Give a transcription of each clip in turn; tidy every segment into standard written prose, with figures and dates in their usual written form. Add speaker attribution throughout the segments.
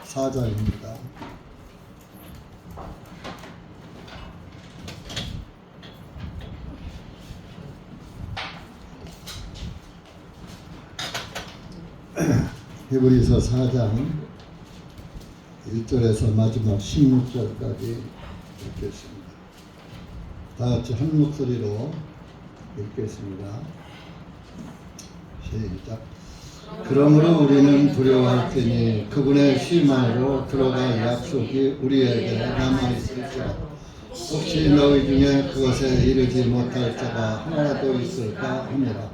Speaker 1: 4장입니다. 히브리서 4장 1절에서 마지막 16절까지 읽겠습니다. 다 같이 한 목소리로 읽겠습니다. 시작. 그러므로 우리는 두려워할 테니 그분의 심만으로 들어갈 약속이 우리에게 남아있을지라. 혹시 너희 중에 그것에 이르지 못할 자가 하나라도 있을까 하니라.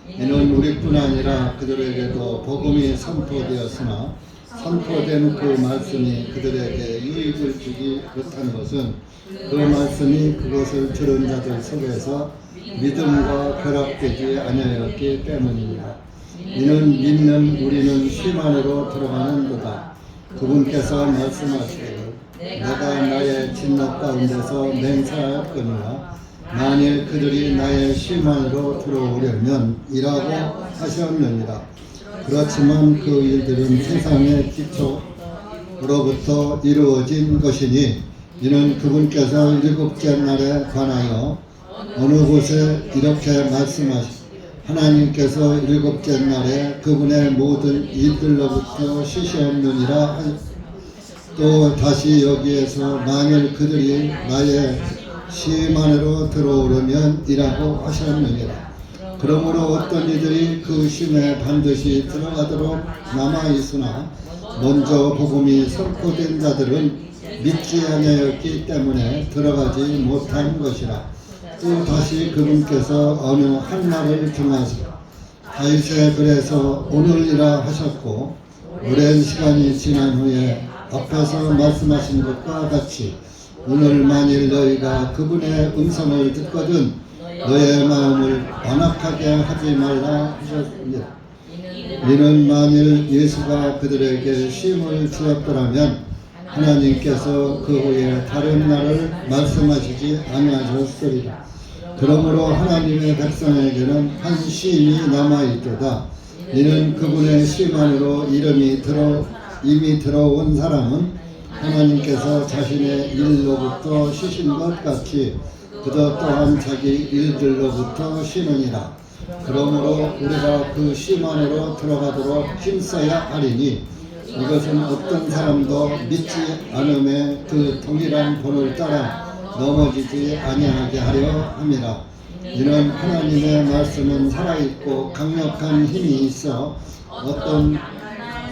Speaker 1: 이는 우리뿐 아니라 그들에게도 복음이 선포되었으나 선포된 그 말씀이 그들에게 유익을 주지 못한 것은 그 말씀이 그것을 들은 자들 속에서 믿음과 결합되지 아니하였기 때문입니다. 이는 믿는 우리는 심 안으로 들어가는도다. 그분께서 말씀하시기를 내가 나의 진노 가운데서 맹세하였거니와 만일 그들이 나의 심 안으로 들어오려면 이라고 하셨느니라. 그렇지만 그 일들은 세상의 기초로부터 이루어진 것이니 이는 그분께서 일곱째 날에 관하여 어느 곳에 이렇게 말씀하시고 하나님께서 일곱째 날에 그분의 모든 일들로부터 쉬셨느니라. 또 다시 여기에서 만일 그들이 나의 심 안으로 들어오려면 이라고 하셨느니라. 그러므로 어떤 이들이 그 심에 반드시 들어가도록 남아있으나 먼저 복음이 선포된 자들은 믿지 아니하였기 때문에 들어가지 못한 것이라. 또 다시 그분께서 어느 한 날을 정하사 다윗의 글에서 오늘이라 하셨고 오랜 시간이 지난 후에 앞에서 말씀하신 것과 같이 오늘 만일 너희가 그분의 음성을 듣거든 너의 마음을 완악하게 하지 말라 하셨습니다. 이는 만일 예수가 그들에게 쉼을 주었더라면 하나님께서 그 후에 다른 날을 말씀하시지 아니하셨으리라. 그러므로 하나님의 백성에게는 한 쉼이 남아있도다. 이는 그분의 쉼 안으로 이미 들어온 사람은 하나님께서 자신의 일로부터 쉬신 것 같이 그저 또한 자기 일들로부터 쉬느니라. 그러므로 우리가 그 쉼 안으로 들어가도록 힘써야 하리니 이것은 어떤 사람도 믿지 않음에 그 동일한 본을 따라 넘어지지 아니하게 하려 함이라. 이는 하나님의 말씀은 살아있고 강력한 힘이 있어 어떤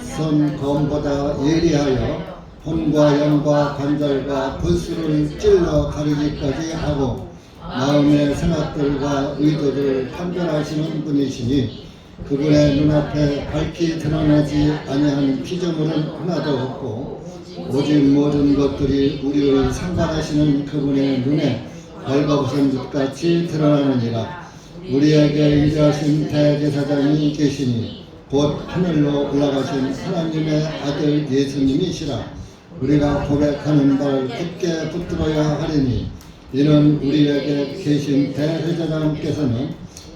Speaker 1: 선 검보다 예리하여 혼과 영과 관절과 불수를 찔러 가리기까지 하고 마음의 생각들과 의도를 판별하시는 분이시니 그분의 눈앞에 밝히 드러나지 아니하는 피조물은 하나도 없고 오직 모든 것들이 우리를 상관하시는 그분의 눈에 벌거벗은 빛같이 드러나느니라. 우리에게 위대하신 대제사장이 계시니 곧 하늘로 올라가신 하나님의 아들 예수님이시라. 우리가 고백하는 바를 굳게 붙들어야 하리니 이는 우리에게 계신 대제사장께서는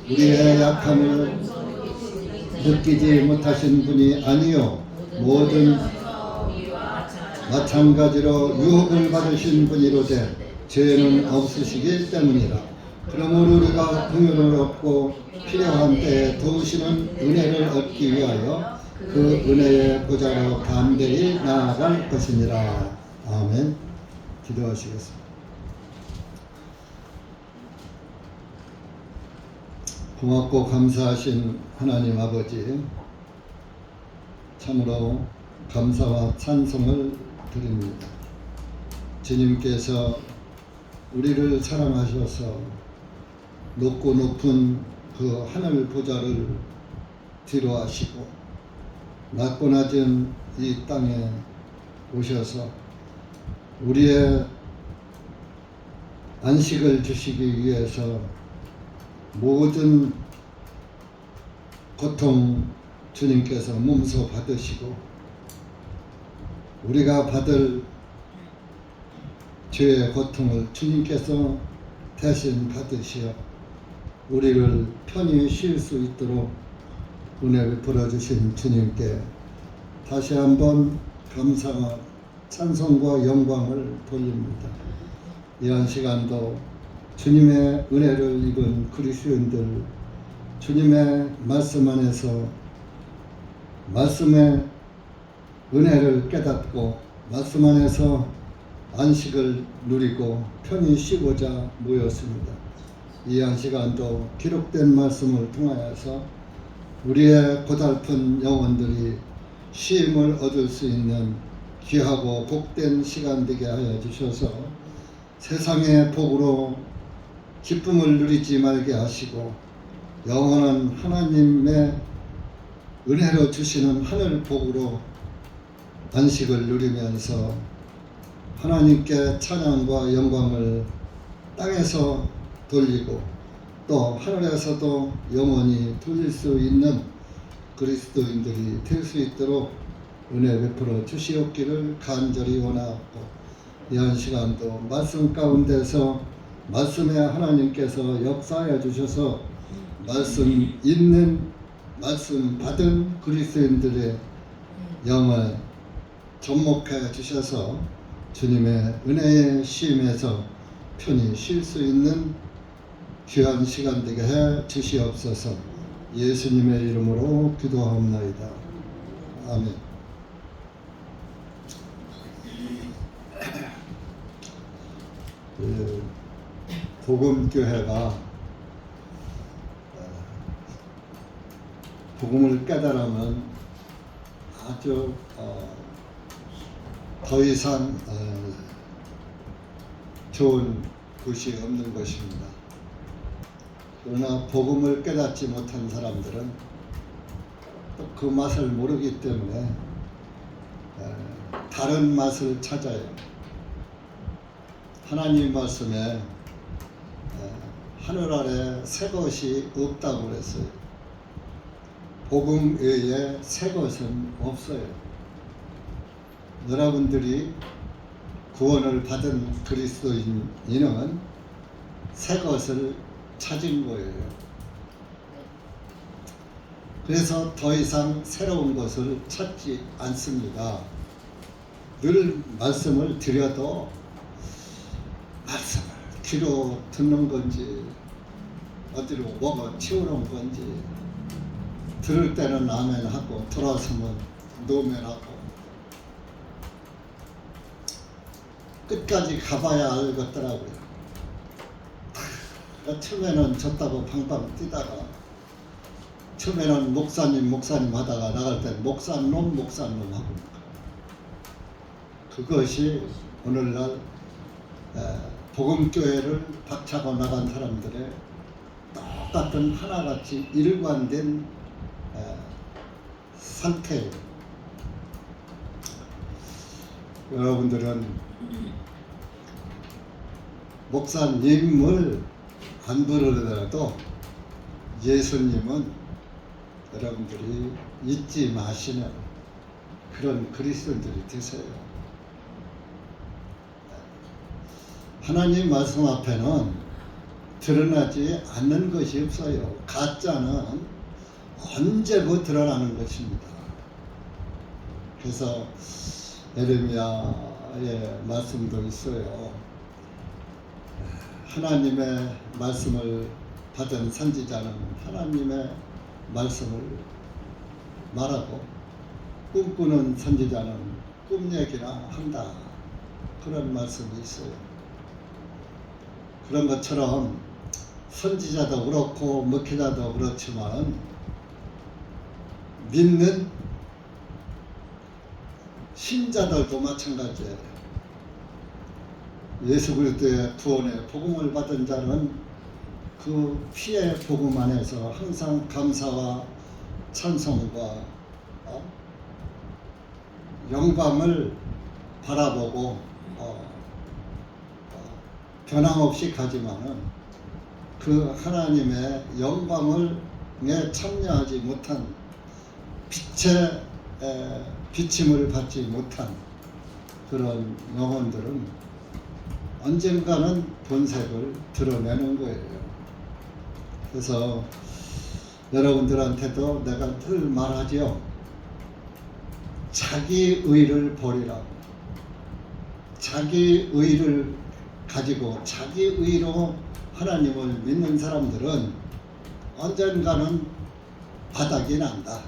Speaker 1: 우리의 약함을 느끼지 못하신 분이 아니요 모든 마찬가지로 유혹을 받으신 분이로되 죄는 없으시기 때문이라. 그러므로 우리가 긍휼을 얻고 필요한 때에 도우시는 은혜를 얻기 위하여 그 은혜의 보좌로 담대히 나아갈 것이니라. 아멘. 기도하시겠습니다. 고맙고 감사하신 하나님 아버지, 참으로 감사와 찬송을 드립니다. 주님께서 우리를 사랑하셔서 높고 높은 그 하늘 보좌를 뒤로하시고 낮고 낮은 이 땅에 오셔서 우리의 안식을 주시기 위해서 모든 고통 주님께서 몸소 받으시고 우리가 받을 죄의 고통을 주님께서 대신 받으시어 우리를 편히 쉴 수 있도록 은혜를 베풀어 주신 주님께 다시 한번 감사와 찬송과 영광을 돌립니다. 이런 시간도 주님의 은혜를 입은 그리스도인들, 주님의 말씀 안에서 말씀의 은혜를 깨닫고 말씀 안에서 안식을 누리고 편히 쉬고자 모였습니다. 이 한 시간도 기록된 말씀을 통하여서 우리의 고달픈 영혼들이 쉼을 얻을 수 있는 귀하고 복된 시간 되게 하여 주셔서 세상의 복으로 기쁨을 누리지 말게 하시고 영원한 하나님의 은혜로 주시는 하늘 복으로 안식을 누리면서 하나님께 찬양과 영광을 땅에서 돌리고 또 하늘에서도 영원히 돌릴 수 있는 그리스도인들이 될 수 있도록 은혜 베풀어 주시옵기를 간절히 원하옵고, 이 한 시간도 말씀 가운데서 말씀의 하나님께서 역사하여 주셔서 말씀 있는 말씀 받은 그리스도인들의 영을 접목해 주셔서 주님의 은혜의 쉼에서 편히 쉴 수 있는 귀한 시간 되게 해 주시옵소서. 예수님의 이름으로 기도하옵나이다. 아멘. 복음교회가 복음을 깨달으면 아주 더 이상 좋은 곳이 없는 것입니다. 그러나 복음을 깨닫지 못한 사람들은 또 그 맛을 모르기 때문에 다른 맛을 찾아요. 하나님 말씀에 하늘 아래 새 것이 없다고 그랬어요. 복음 외에 새 것은 없어요. 여러분들이 구원을 받은 그리스도인은 새 것을 찾은 거예요. 그래서 더 이상 새로운 것을 찾지 않습니다. 늘 말씀을 드려도 말씀을 귀로 듣는 건지 어디로 먹어 치우는 건지 들을 때는 아멘하고 돌아서면 노멘하고 끝까지 가봐야 알겠더라고요. 처음에는 졌다고 방방 뛰다가 처음에는 목사님 하다가 나갈 때 목사놈 하고 그것이 오늘날 복음교회를 박차고 나간 사람들의 똑같은 하나같이 일관된 상태예요. 여러분들은 목사님을 안 부르더라도 예수님은 여러분들이 잊지 마시는 그런 그리스도인들이 되세요. 하나님 말씀 앞에는 드러나지 않는 것이 없어요. 가짜는 언제고 드러나는 것입니다. 그래서 에레미야의 말씀도 있어요. 하나님의 말씀을 받은 선지자는 하나님의 말씀을 말하고 꿈꾸는 선지자는 꿈 얘기나 한다. 그런 말씀이 있어요. 그런 것처럼 선지자도 그렇고 목회자도 그렇지만 믿는 신자들도 마찬가지예요. 예수 그리스도의 구원의 복음을 받은 자는 그 피의 복음 안에서 항상 감사와 찬송과 영광을 바라보고 변함없이 가지만은 그 하나님의 영광을 참여하지 못한 빛의 비침을 받지 못한 그런 영혼들은 언젠가는 본색을 드러내는 거예요. 그래서 여러분들한테도 내가 늘 말하죠. 자기 의를 버리라고. 자기 의를 가지고 자기 의로 하나님을 믿는 사람들은 언젠가는 바닥이 난다.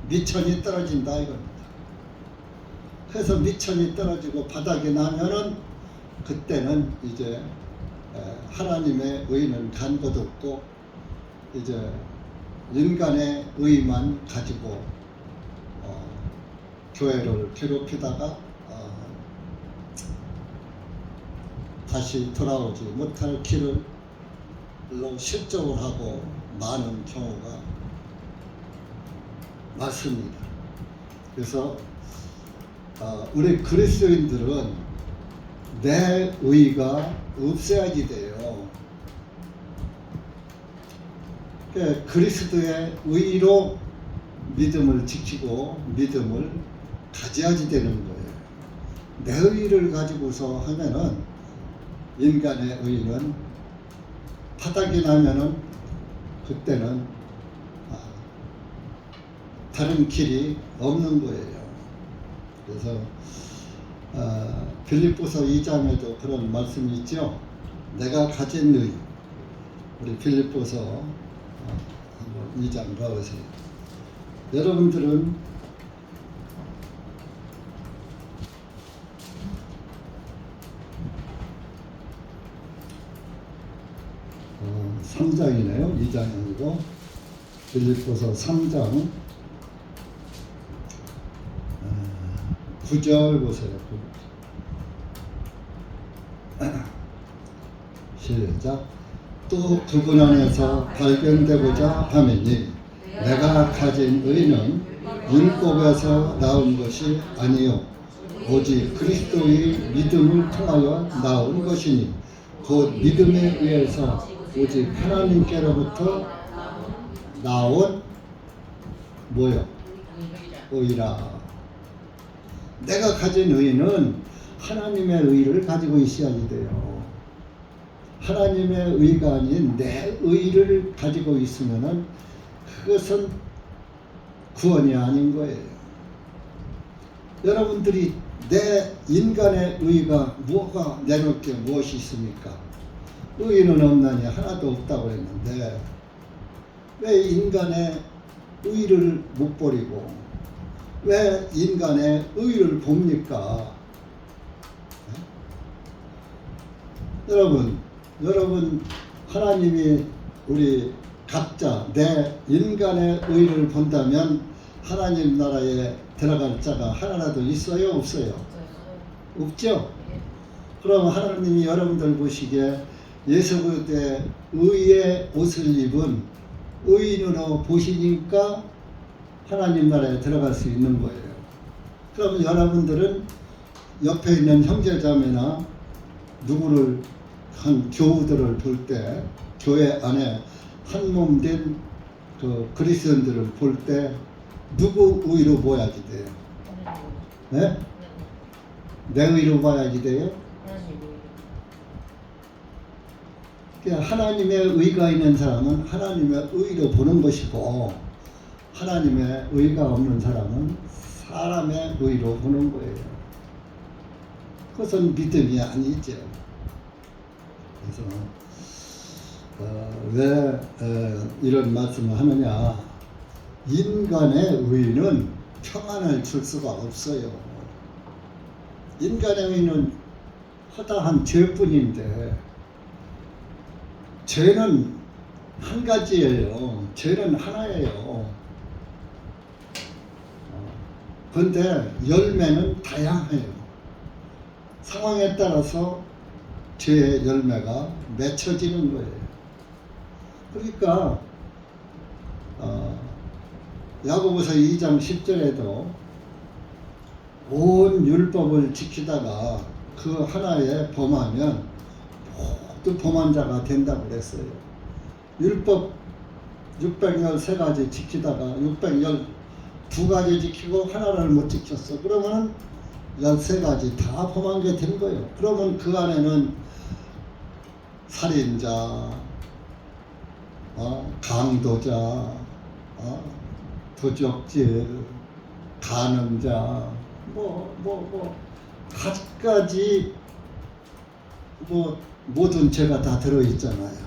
Speaker 1: 미천이 떨어진다 이겁니다. 그래서 미천이 떨어지고 바닥이 나면은 그때는 이제 하나님의 의는 간 것 없고 이제 인간의 의만 가지고 교회를 괴롭히다가 다시 돌아오지 못할 길로 실족을 하고 많은 경우가 많습니다. 그래서 우리 그리스도인들은 내 의가 없어야지 돼요. 그리스도의 의로 믿음을 지키고 믿음을 가져야지 되는 거예요. 내 의를 가지고서 하면은 인간의 의는 바닥이 나면은 그때는 다른 길이 없는 거예요. 그래서 빌립보서 2장에도 그런 말씀이 있죠. 내가 가진 의. 우리 빌립보서 2장 가보세요. 여러분들은 어, 3장이네요. 2장이 아니고 빌립보서 3장 9절 보세요. 시작. 또 그분 안에서 발견되고자 하매니 내가 가진 의는 율법에서 나온 것이 아니요 오직 그리스도의 믿음을 통하여 나온 것이니 곧 믿음에 의해서 오직 하나님께로부터 나온 뭐요? 의라. 내가 가진 의는 하나님의 의를 가지고 있어야지 돼요. 하나님의 의가 아닌 내 의를 가지고 있으면은 그것은 구원이 아닌 거예요. 여러분들이 내 인간의 의가 뭐가 내놓을 게 무엇이 있습니까? 의는 없나니 하나도 없다고 했는데 왜 인간의 의를 못 버리고 왜 인간의 의를 봅니까? 여러분 하나님이 우리 각자 내 인간의 의를 본다면 하나님 나라에 들어갈 자가 하나라도 있어요? 없어요? 없죠? 그럼 하나님이 여러분들 보시기에 예수 그리스도의 의의 옷을 입은 의인으로 보시니까 하나님 나라에 들어갈 수 있는 거예요. 그럼 여러분들은 옆에 있는 형제자매나 누구를 한 교우들을 볼 때 교회 안에 한 몸 된 그 그리스도인들을 볼 때 누구 의로 봐야지 돼요? 네? 내 의로 봐야지 돼요? 하나님의 의가 있는 사람은 하나님의 의로 보는 것이고 하나님의 의가 없는 사람은 사람의 의로 보는 거예요. 그것은 믿음이 아니죠. 그래서 왜 이런 말씀을 하느냐? 인간의 의는 평안을 줄 수가 없어요. 인간의 의는 허다한 죄뿐인데 죄는 한 가지예요. 죄는 하나예요. 그런데 열매는 다양해요. 상황에 따라서 죄의 열매가 맺혀지는 거예요. 그러니까 야고보서 2장 10절에도 온 율법을 지키다가 그 하나에 범하면 모두 범한 자가 된다고 그랬어요. 율법 613가지 지키다가 612가지 지키고 하나를 못 지켰어. 그러면 13가지 다 범한 게 된 거예요. 그러면 그 안에는 살인자, 강도자, 도적질, 간음자, 갖가지 모든 죄가 다 들어있잖아요.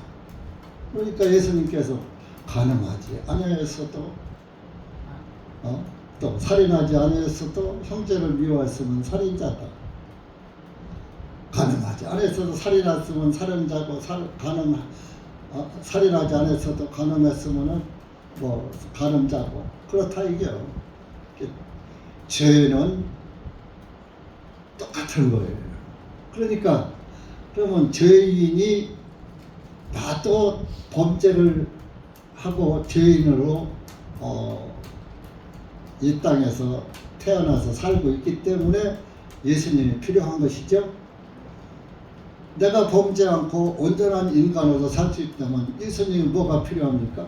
Speaker 1: 그러니까 예수님께서 간음하지 아니하였어도 또 살인하지 아니하였어도 형제를 미워했으면 살인자다. 간음하지 않았어도 살인했으면 살인자고 살인하지 않았어도 간음했으면은 간음자고 그렇다 이게요. 죄는 똑같은 거예요. 그러니까 그러면 죄인이 나도 범죄를 하고 죄인으로 이 땅에서 태어나서 살고 있기 때문에 예수님이 필요한 것이죠. 내가 범죄 않고 온전한 인간으로 살 수 있다면 예수님이 뭐가 필요합니까?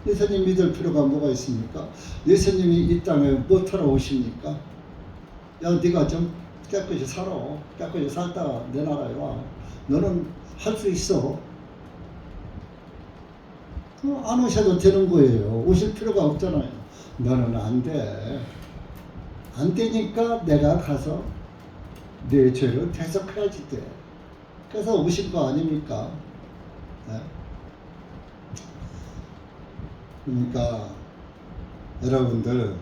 Speaker 1: 예수님 믿을 필요가 뭐가 있습니까? 예수님이 이 땅에 뭐 타러 오십니까? 야, 네가 좀 깨끗이 살아. 깨끗이 살다가 내 나라에 와. 너는 할 수 있어. 안 오셔도 되는 거예요. 오실 필요가 없잖아요. 너는 안 돼. 안 되니까 내가 가서 내 죄를 대속해야지 돼. 그래서 오신 거 아닙니까? 네? 그러니까 여러분들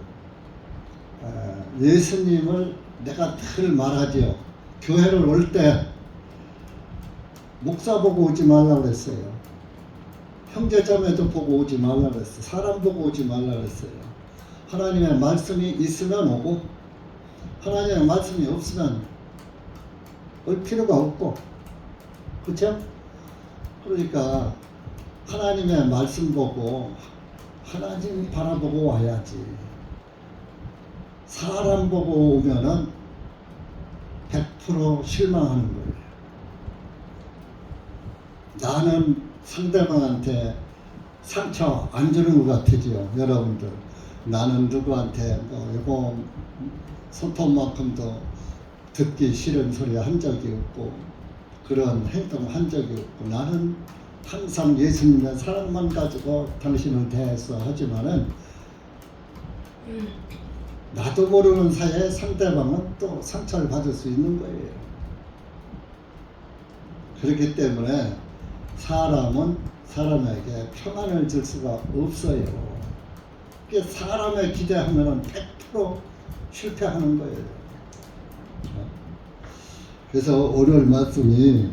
Speaker 1: 예수님을 내가 늘 말하지요. 교회를 올 때 목사 보고 오지 말라고 그랬어요. 형제자매도 보고 오지 말라고 그랬어요. 사람 보고 오지 말라고 그랬어요. 하나님의 말씀이 있으면 오고 하나님의 말씀이 없으면 올 필요가 없고, 그렇죠? 그러니까 하나님의 말씀 보고 하나님 바라보고 와야지. 사람 보고 오면은 100% 실망하는 거예요. 나는 상대방한테 상처 안 주는 것 같으지요, 여러분들. 나는 누구한테 이거 손톱만큼도 듣기 싫은 소리 한 적이 없고 그런 행동 한 적이 없고 나는 항상 예수님의 사랑만 가지고 당신을 대해서 하지만은 나도 모르는 사이에 상대방은 또 상처를 받을 수 있는 거예요. 그렇기 때문에 사람은 사람에게 평안을 줄 수가 없어요. 사람에 기대하면 100% 실패하는 거예요. 그래서 오늘 말씀이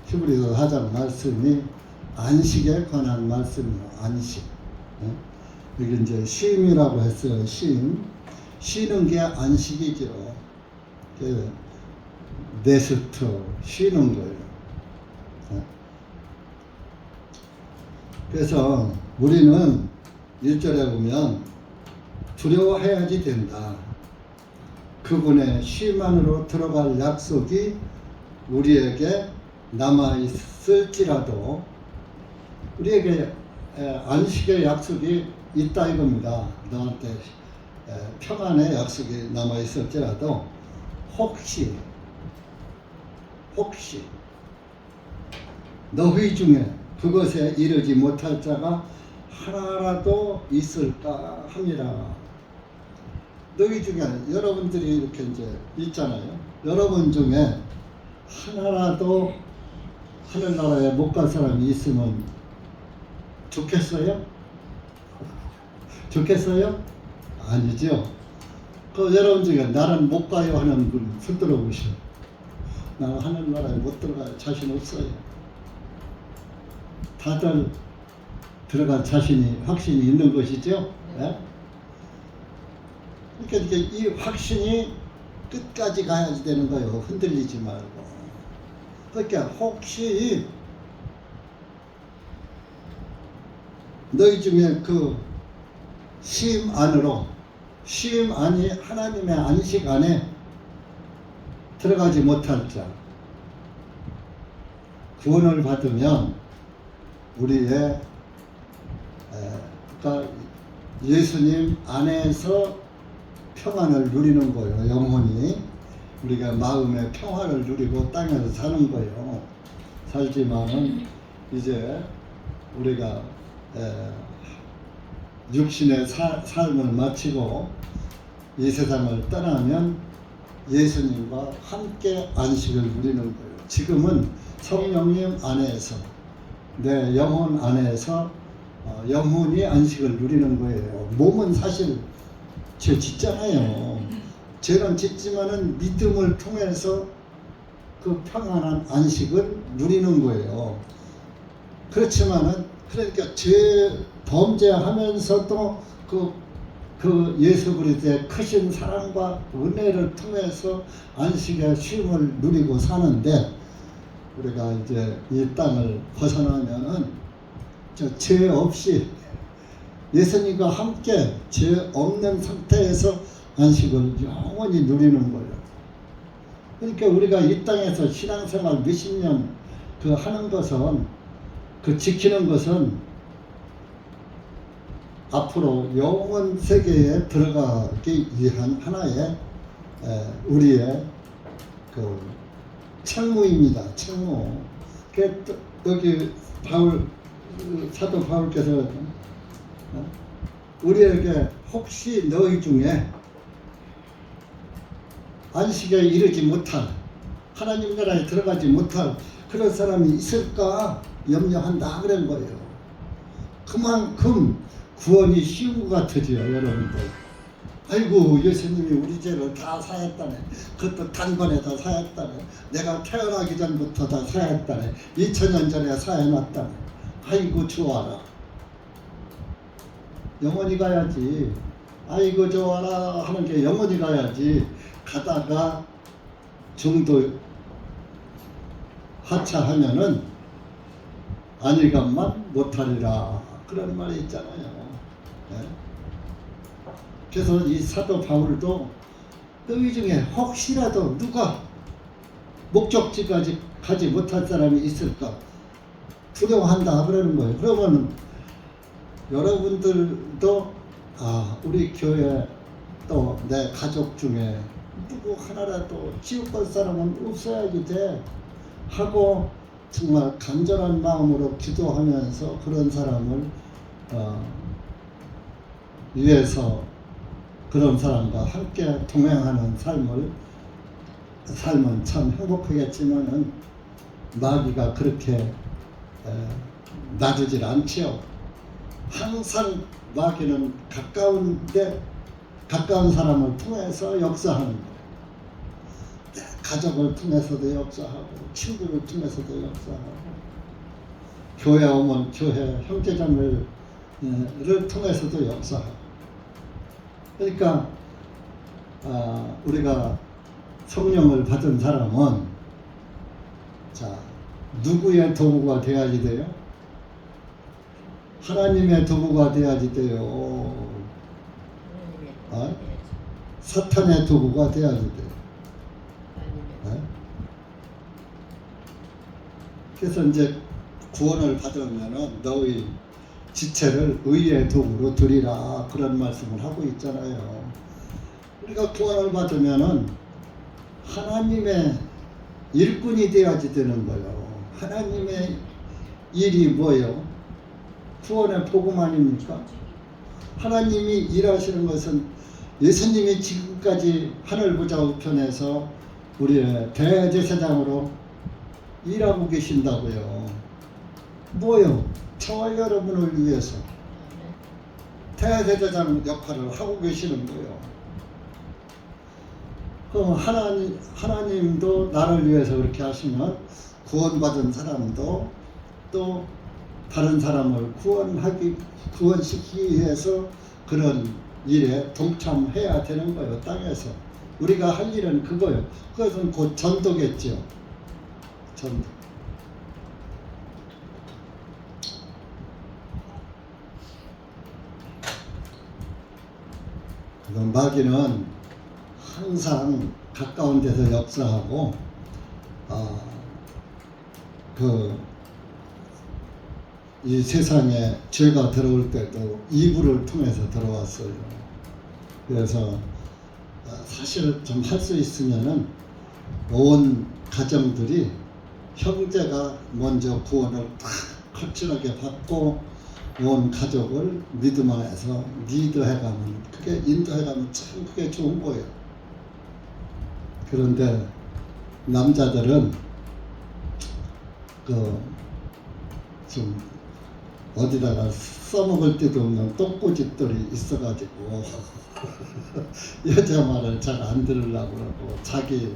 Speaker 1: 히브리서 4장 말씀이 안식에 관한 말씀이에요. 안식. 여기 이제 쉼이라고 했어요. 쉼. 쉬는 게 안식이죠. 네스트, 쉬는 거예요. 그래서 우리는 1절에 보면 두려워해야지 된다. 그분의 쉼 안으로 들어갈 약속이 우리에게 남아있을지라도 우리에게 안식의 약속이 있다 이겁니다. 너한테 평안의 약속이 남아있을지라도 혹시 너희 중에 그것에 이르지 못할 자가 하나라도 있을까 합니다. 너희 중에 여러분들이 이렇게 이제 있잖아요. 여러분 중에 하나라도 하늘나라에 못 갈 사람이 있으면 좋겠어요? 좋겠어요? 아니죠. 그 여러분 중에 나는 못 가요 하는 분 손 들어보시오. 나는 하늘나라에 못 들어갈 자신 없어요. 다들 들어갈 자신이 확신이 있는 것이죠. 네? 그러니까 이 확신이 끝까지 가야지 되는 거예요. 흔들리지 말고. 그러니까 혹시 너희 중에 그 쉼 안으로, 쉼 안이 하나님의 안식 안에 들어가지 못할 자, 구원을 받으면 우리의 그러니까 예수님 안에서 평안을 누리는 거예요. 영혼이 우리가 마음의 평화를 누리고 땅에서 사는 거예요. 살지만은 이제 우리가 육신의 삶을 마치고 이 세상을 떠나면 예수님과 함께 안식을 누리는 거예요. 지금은 성령님 안에서 내 영혼 안에서 영혼이 안식을 누리는 거예요. 몸은 사실 죄 짓잖아요. 죄는 짓지만은 믿음을 통해서 그 평안한 안식을 누리는 거예요. 그렇지만은 그러니까 죄 범죄하면서도 그 예수 그리스도의 크신 사랑과 은혜를 통해서 안식의 쉼을 누리고 사는데, 우리가 이제 이 땅을 벗어나면은 죄 없이 예수님과 함께 죄 없는 상태에서 안식을 영원히 누리는 거예요. 그러니까 우리가 이 땅에서 신앙생활 몇십 년 하는 것은, 지키는 것은 앞으로 영원 세계에 들어가기 위한 하나의 우리의 책무입니다. 책무. 여기 사도 바울께서 우리에게 혹시 너희 중에 안식에 이르지 못할, 하나님 나라에 들어가지 못할 그런 사람이 있을까 염려한다 그런 거예요. 그만큼 구원이 쉬운 것 같으지요, 여러분들. 아이고, 예수님이 우리 죄를 다 사했다네. 그것도 단번에 다 사했다네. 내가 태어나기 전부터 다 사했다네. 2000년 전에 사해놨다네. 아이고 좋아라. 영원히 가야지. 아이고 좋아라 하는 게 영원히 가야지. 가다가 중도 하차하면은 안일감만 못하리라 그런 말이 있잖아요. 네? 그래서 이 사도 바울도 너희 중에 혹시라도 누가 목적지까지 가지 못할 사람이 있을까 두려워한다 그러는 거예요. 그러면 여러분들도 우리 교회 또 내 가족 중에 누구 하나라도 지옥 갈 사람은 없어야지 돼 하고 정말 간절한 마음으로 기도하면서 그런 사람을 위해서 그런 사람과 함께 동행하는 삶은 참 행복하겠지만은 마귀가 그렇게 놔두질 않지요. 항상 마귀는 가까운 사람을 통해서 역사하는 거예요. 가족을 통해서도 역사하고 친구를 통해서도 역사하고 교회 오면 교회 형제자매를 통해서도 역사하고. 그러니까 우리가 성령을 받은 사람은 누구의 도구가 돼야지 돼요? 하나님의 도구가 돼야지 돼요. 사탄의 도구가 돼야지 돼요. 그래서 이제 구원을 받으면은 너희 지체를 의의 도구로 드리라 그런 말씀을 하고 있잖아요. 우리가 구원을 받으면은 하나님의 일꾼이 돼야지 되는 거예요. 하나님의 일이 뭐예요? 구원의 복음 아닙니까? 하나님이 일하시는 것은 예수님이 지금까지 하늘 보좌 우편에서 우리의 대제사장으로 일하고 계신다고요. 뭐요? 저와 여러분을 위해서 대제사장 역할을 하고 계시는 거예요. 그럼 하나님도 나를 위해서 그렇게 하시면 구원받은 사람도 또 다른 사람을 구원시키기 위해서 그런 일에 동참해야 되는 거예요. 땅에서 우리가 할 일은 그거예요. 그것은 곧 전도겠죠. 전도. 그럼 마귀는 항상 가까운 데서 역사하고 이 세상에 죄가 들어올 때도 이불을 통해서 들어왔어요. 그래서 사실 좀 할 수 있으면은 온 가정들이 형제가 먼저 구원을 다 거칠하게 받고 온 가족을 믿음 안에서 리드해가면, 그게 인도해가면 참 그게 좋은 거예요. 그런데 남자들은 좀 어디다가 써먹을 데도 없는 똥꼬집들이 있어가지고 여자 말을 잘 안 들으려고 그러고 자기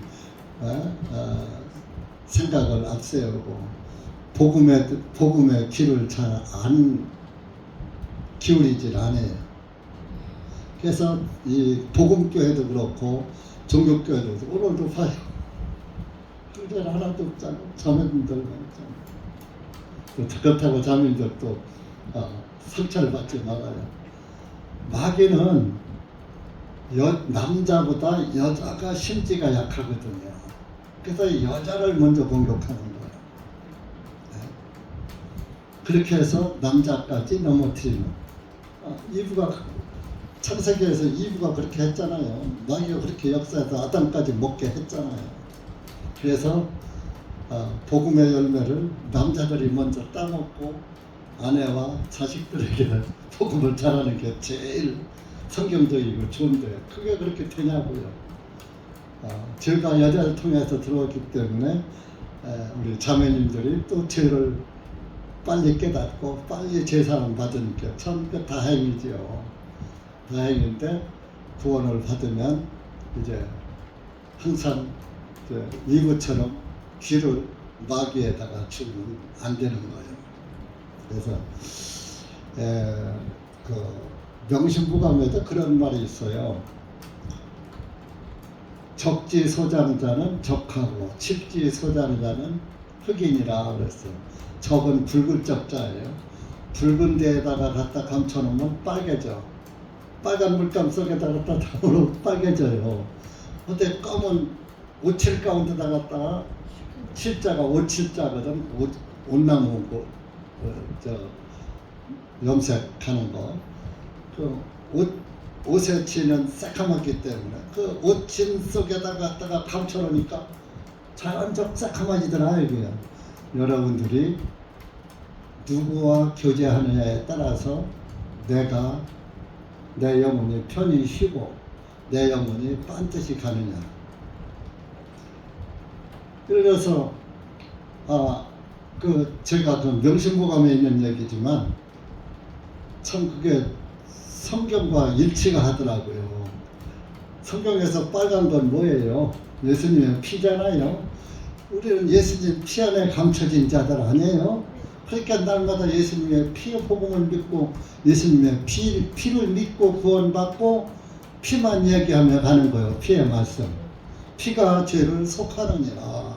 Speaker 1: 생각을 앞세우고 복음의 귀를 잘 안 기울이질 않아요. 그래서 이 복음교회도 그렇고 종교교회도 그렇고 오늘도 봐요. 형제는 하나도 없잖아. 자매들만 있잖아. 그렇다고 자매들도 상처를 받지 말아요. 마귀는 남자보다 여자가 심지가 약하거든요. 그래서 여자를 먼저 공격하는 거예요. 그렇게 해서 남자까지 넘어뜨리는. 이브가 창세기에서 이브가 그렇게 했잖아요. 마귀가 그렇게 역사해서 아담까지 먹게 했잖아요. 그래서 복음의 열매를 남자들이 먼저 따먹고 아내와 자식들에게 복음을 전하는 게 제일 성경적이고 좋은데 그게 그렇게 되냐고요. 죄가 여자를 통해서 들어왔기 때문에 우리 자매님들이 또 죄를 빨리 깨닫고 빨리 제사를 받으니까 참 다행이죠. 다행인데 구원을 받으면 이제 항상 이브처럼 귀를 마귀에다가 주면 안 되는 거예요. 그래서 명심부감에도 그런 말이 있어요. 적지소장자는 적하고 칩지소장자는 흑인이라 그랬어요. 적은 붉은 적자예요. 붉은 데에다가 갖다 감춰놓으면 빨개져. 빨간 물감 속에다 갖다 담으면 빨개져요. 근데 검은 오칠 가운데다 갖다가 칠자가 오칠자거든. 온나무 염색하는 거. 옷에 치는 새카맣기 때문에 그 옷친 속에다 갖다가 감춰놓으니까 자연적 새카마지더라 이거야. 여러분들이 누구와 교제하느냐에 따라서 내 영혼이 편히 쉬고 내 영혼이 반드시 가느냐. 그래서 제가 그 명심보감에 있는 얘기지만 참 그게 성경과 일치가 하더라고요. 성경에서 빨간 건 뭐예요? 예수님의 피잖아요. 우리는 예수님 피 안에 감춰진 자들 아니에요? 그러니까 날마다 예수님의 피의 복음을 믿고 예수님의 피를 믿고 구원받고 피만 얘기하며 가는 거예요. 피의 말씀. 피가 죄를 속하느니라.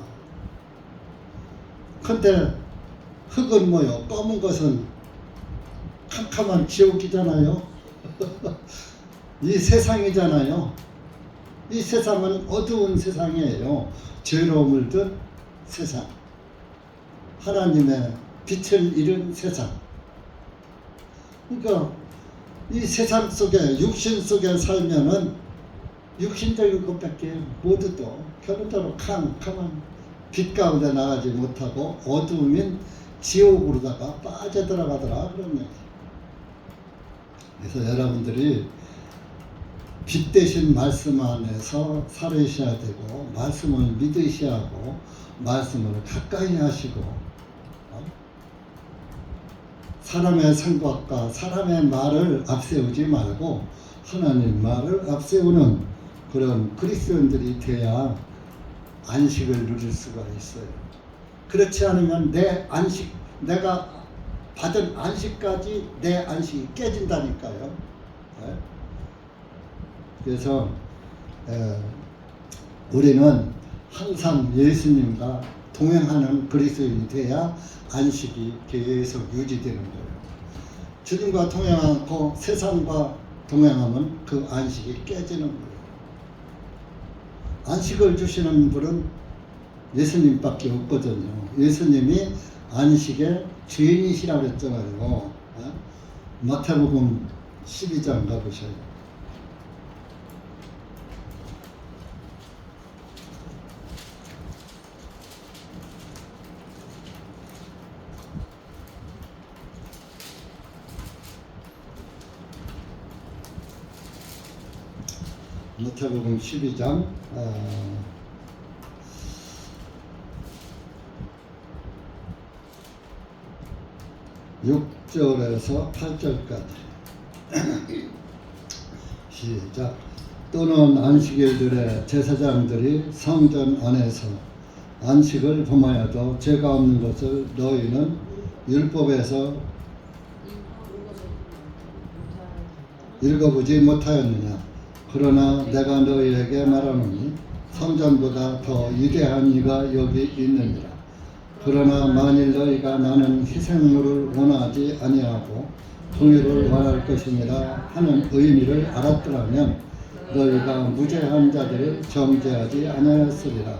Speaker 1: 근데 흙은 뭐요? 검은 것은 캄캄한 지옥이잖아요. 이 세상이잖아요. 이 세상은 어두운 세상이에요. 죄로움을 든 세상. 하나님의 빛을 잃은 세상. 그러니까 이 세상 속에 육신 속에 살면은 육신적인 것밖에 모두도 결론적으로 캄캄한 빛 가운데 나가지 못하고 어두우면 지옥으로다가 빠져들어가더라 그런 얘기. 그래서 여러분들이 빛 대신 말씀 안에서 살으셔야 되고 말씀을 믿으셔야 하고 말씀을 가까이 하시고 사람의 생각과 사람의 말을 앞세우지 말고 하나님 말을 앞세우는 그런 그리스도인들이 돼야 안식을 누릴 수가 있어요. 그렇지 않으면 내가 받은 안식까지 내 안식이 깨진다니까요. 그래서 우리는 항상 예수님과 동행하는 그리스도인이 돼야 안식이 계속 유지되는 거예요. 주님과 동행하고 세상과 동행하면 그 안식이 깨지는 거예요. 안식을 주시는 분은 예수님밖에 없거든요. 예수님이 안식의 주인이시라고 했잖아요. 마태복음 12장 가보셔요. 마태복음 12장 6절에서 8절까지 시작. 또는 안식일들에 제사장들이 성전 안에서 안식을 범하여도 죄가 없는 것을 너희는 율법에서 읽어보지 못하였느냐. 그러나 내가 너희에게 말하노니 성전보다 더 위대한 이가 여기 있느니라. 그러나 만일 너희가 나는 희생물을 원하지 아니하고 공의를 원할 것이니라 하는 의미를 알았더라면 너희가 무죄한 자들을 정죄하지 아니하였으리라.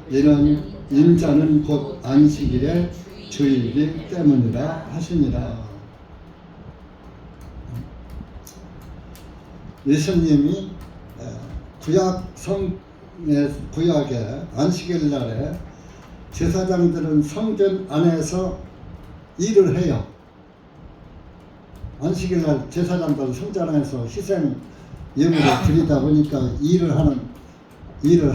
Speaker 1: 이는 인자는 곧 안식일의 주이기 때문이라 하시니라. 예수님이 구약의 안식일 날에 제사장들은 성전 안에서 일을 해요. 안식일 날 제사장들은 성전 안에서 희생 예물을 드리다 보니까 일을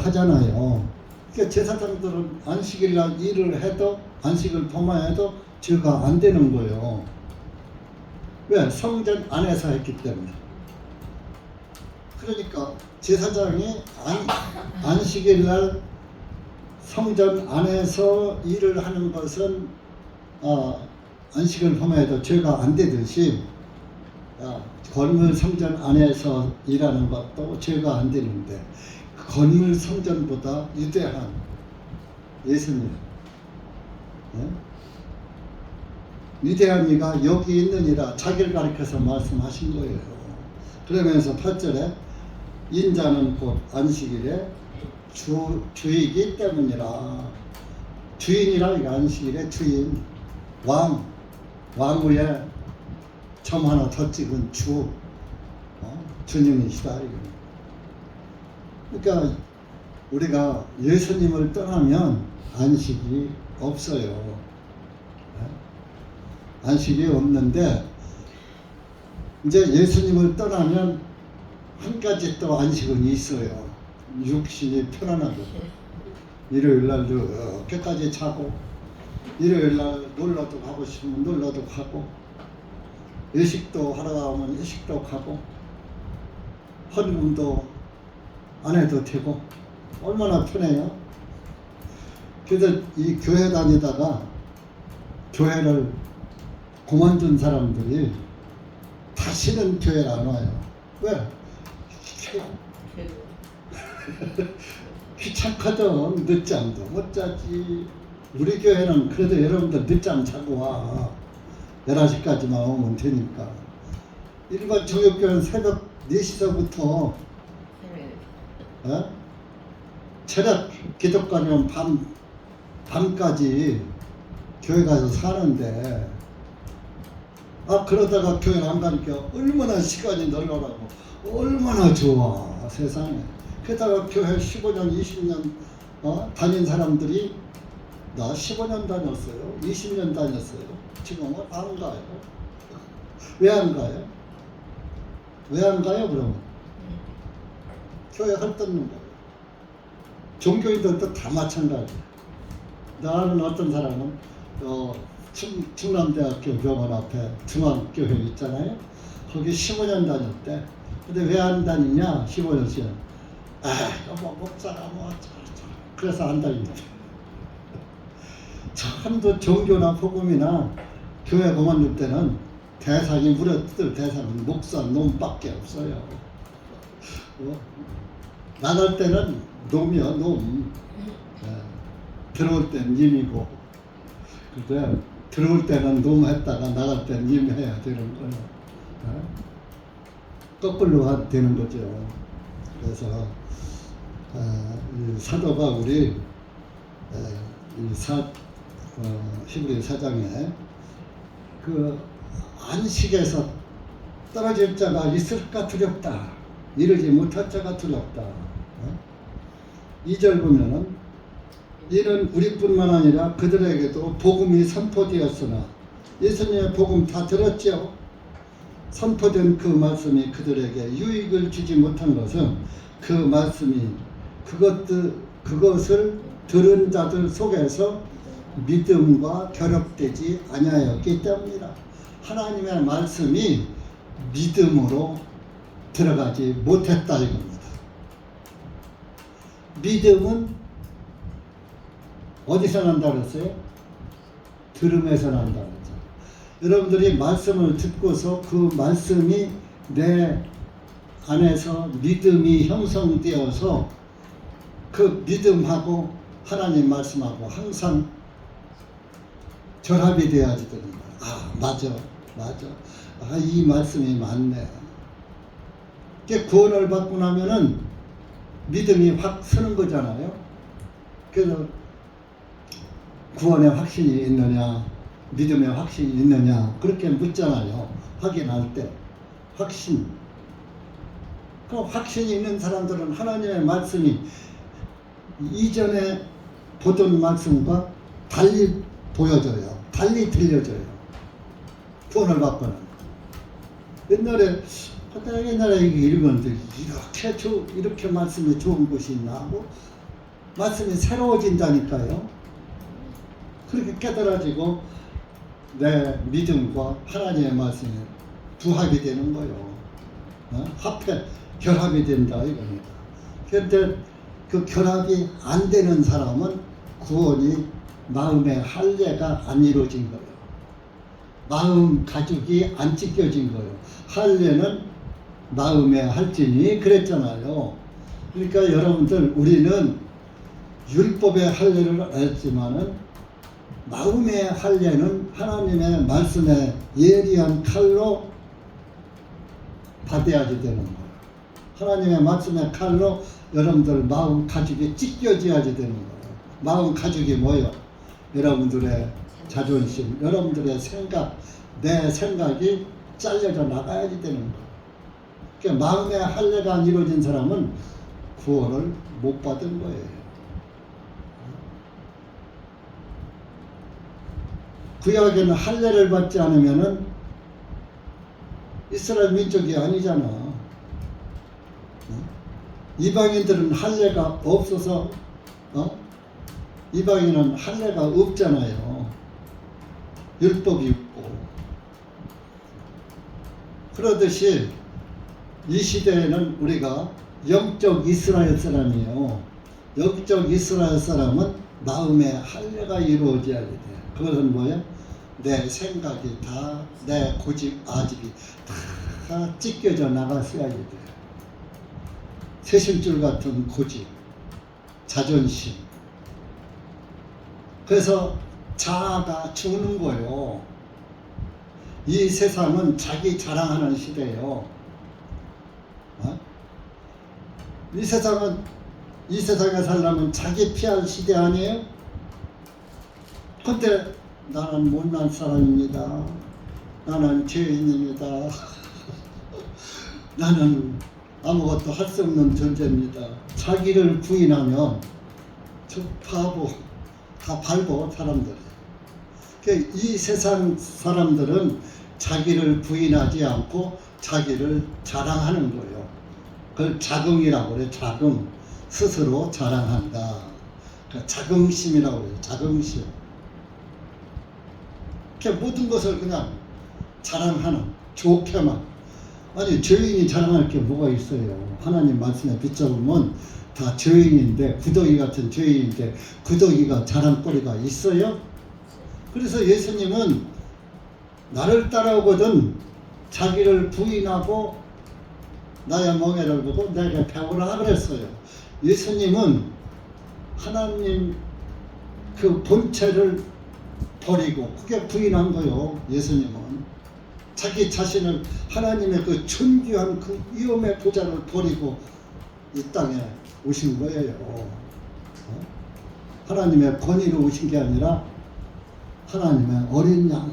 Speaker 1: 하잖아요. 그러니까 제사장들은 안식일 날 일을 해도 안식을 범하여도 죄가 안 되는 거예요. 왜? 성전 안에서 했기 때문에. 그러니까 제사장이 안식일 날 성전 안에서 일을 하는 것은 안식을 범해도 죄가 안 되듯이 건물 성전 안에서 일하는 것도 죄가 안 되는데 건물 성전보다 위대한 예수님, 위대한 이가 여기 있느니라 자기를 가리켜서 말씀하신 거예요. 그러면서 8절에 인자는 곧 안식일의 주이기 때문이라. 주인이라. 이거 안식일의 주인, 왕 위에 점 하나 더 찍은 주님이시다. 그러니까 우리가 예수님을 떠나면 안식이 없어요. 안식이 없는데 이제 예수님을 떠나면 한 가지 또 안식은 있어요. 육신이 편안하고 일요일 날 늦게까지 자고 일요일 날 놀러도 가고 싶으면 놀러도 가고 외식도 하러 가면 외식도 가고 헌금도 안 해도 되고 얼마나 편해요. 그래서 이 교회 다니다가 교회를 그만둔 사람들이 다시는 교회를 안 와요. 왜? 귀찮거든. 늦잠도 못 자지. 우리 교회는 그래도 여러분들 늦잠 자고 와. 11시까지만 오면 되니까. 일반 정육교회는 새벽 4시서부터 체력 기독관이면 밤까지 교회 가서 사는데 그러다가 교회를 안 가니까 얼마나 시간이 널널하고 얼마나 좋아 세상에. 게다가 교회 15년 20년 다닌 사람들이 나 15년 다녔어요. 20년 다녔어요. 지금은 안 가요. 왜 안 가요? 왜 안 가요 그러면? 교회 헐뜯는 거예요. 종교인들도 다 마찬가지예요. 나는 어떤 사람은 충남대학교 병원 앞에 중앙교회 있잖아요. 거기 15년 다녔대. 근데 왜 안 다니냐? 15년씩. 목사가 그래서 안 다닌다. 참도 종교나 복음이나 교회 그만둘 때는 대상이 물어뜯을 대상은 목사 놈밖에 없어요. 나갈 때는 놈이야 놈. 들어올 땐 님이고 근데 들어올 때는 놈 했다가 나갈 땐 님 해야 되는 거예요. 거꾸로 되는 거죠. 그래서 이 사도가 우리 히브리 4장에 그 안식에서 떨어질 자가 있을까 두렵다. 이르지 못할 자가 두렵다. 2절 보면은 이는 우리뿐만 아니라 그들에게도 복음이 선포되었으나 예수님의 복음 다 들었죠. 선포된 그 말씀이 그들에게 유익을 주지 못한 것은 그 말씀이 그것을 들은 자들 속에서 믿음과 결합되지 아니하였기 때문이라. 하나님의 말씀이 믿음으로 들어가지 못했다 이겁니다. 믿음은 어디서 난다 그랬어요? 들음에서 난다 그랬죠. 여러분들이 말씀을 듣고서 그 말씀이 내 안에서 믿음이 형성되어서 그 믿음하고 하나님 말씀하고 항상 결합이 되어야지 되는 거예요. 아, 맞아. 아, 이 말씀이 맞네. 구원을 받고 나면은 믿음이 확 서는 거잖아요. 그래서 구원의 확신이 있느냐, 믿음의 확신이 있느냐 그렇게 묻잖아요. 확인할 때 확신. 그 확신이 있는 사람들은 하나님의 말씀이 이전에 보던 말씀과 달리 보여져요. 달리 들려져요. 구원을 받고는. 옛날에 이게 읽었는데 이렇게 말씀이 좋은 것이 있나 하고 말씀이 새로워진다니까요. 그렇게 깨달아지고 내 믿음과 하나님의 말씀이 부합이 되는 거예요. 합해 결합이 된다 이겁니다. 그런데 그 결합이 안 되는 사람은 구원이 마음의 할례가 안 이루어진 거예요. 마음 가죽이 안 찢겨진 거예요. 할례는 마음의 할지니 그랬잖아요. 그러니까 여러분들 우리는 율법의 할례를 했지만은 마음의 할례는 하나님의 말씀에 예리한 칼로 받아야지 되는 거예요. 하나님의 말씀의 칼로 여러분들 마음 가죽이 찢겨져야지 되는 거예요. 마음 가죽이 뭐예요? 여러분들의 자존심, 여러분들의 생각, 내 생각이 잘려져 나가야지 되는 거예요. 그러니까 마음의 할례가 안 이루어진 사람은 구원을 못 받은 거예요. 구약에는 할례를 받지 않으면은 이스라엘 민족이 아니잖아. 이방인들은 할례가 없어서 이방인은 할례가 없잖아요. 율법이 없고. 그러듯이 이 시대에는 우리가 영적 이스라엘 사람이에요. 영적 이스라엘 사람은 마음의 할례가 이루어져야 돼. 그것은 뭐예요? 내 생각이 다, 내 고집, 아집이 다 찢겨져 나갔어야지 돼. 새심줄 같은 고집, 자존심. 그래서 자아가 죽는 거예요. 이 세상은 자기 자랑하는 시대예요. 이 세상에 살려면 자기 피할 시대 아니에요? 근데 나는 못난 사람입니다. 나는 죄인입니다. 나는 아무것도 할 수 없는 존재입니다. 자기를 부인하면 저 바보, 다 밟어 사람들. 이 세상 사람들은 자기를 부인하지 않고 자기를 자랑하는 거예요. 그걸 자긍이라고 그래요. 자긍. 스스로 자랑한다. 자긍심이라고 해요. 자긍심. 모든 것을 그냥 자랑하는, 좋게만. 아니, 죄인이 자랑할 게 뭐가 있어요? 하나님 말씀에 붙잡으면 다 죄인인데, 구더기 같은 죄인인데, 구더기가 자랑거리가 있어요? 그래서 예수님은 나를 따라오거든 자기를 부인하고 나의 멍에를 보고 내게 배우라 그랬어요. 예수님은 하나님 그 본체를 버리고 그게 부인한 거요. 예수님은 자기 자신을 하나님의 그 존귀한 그 위엄의 보좌를 버리고 이 땅에 오신 거예요. 하나님의 권위로 오신 게 아니라 하나님의 어린 양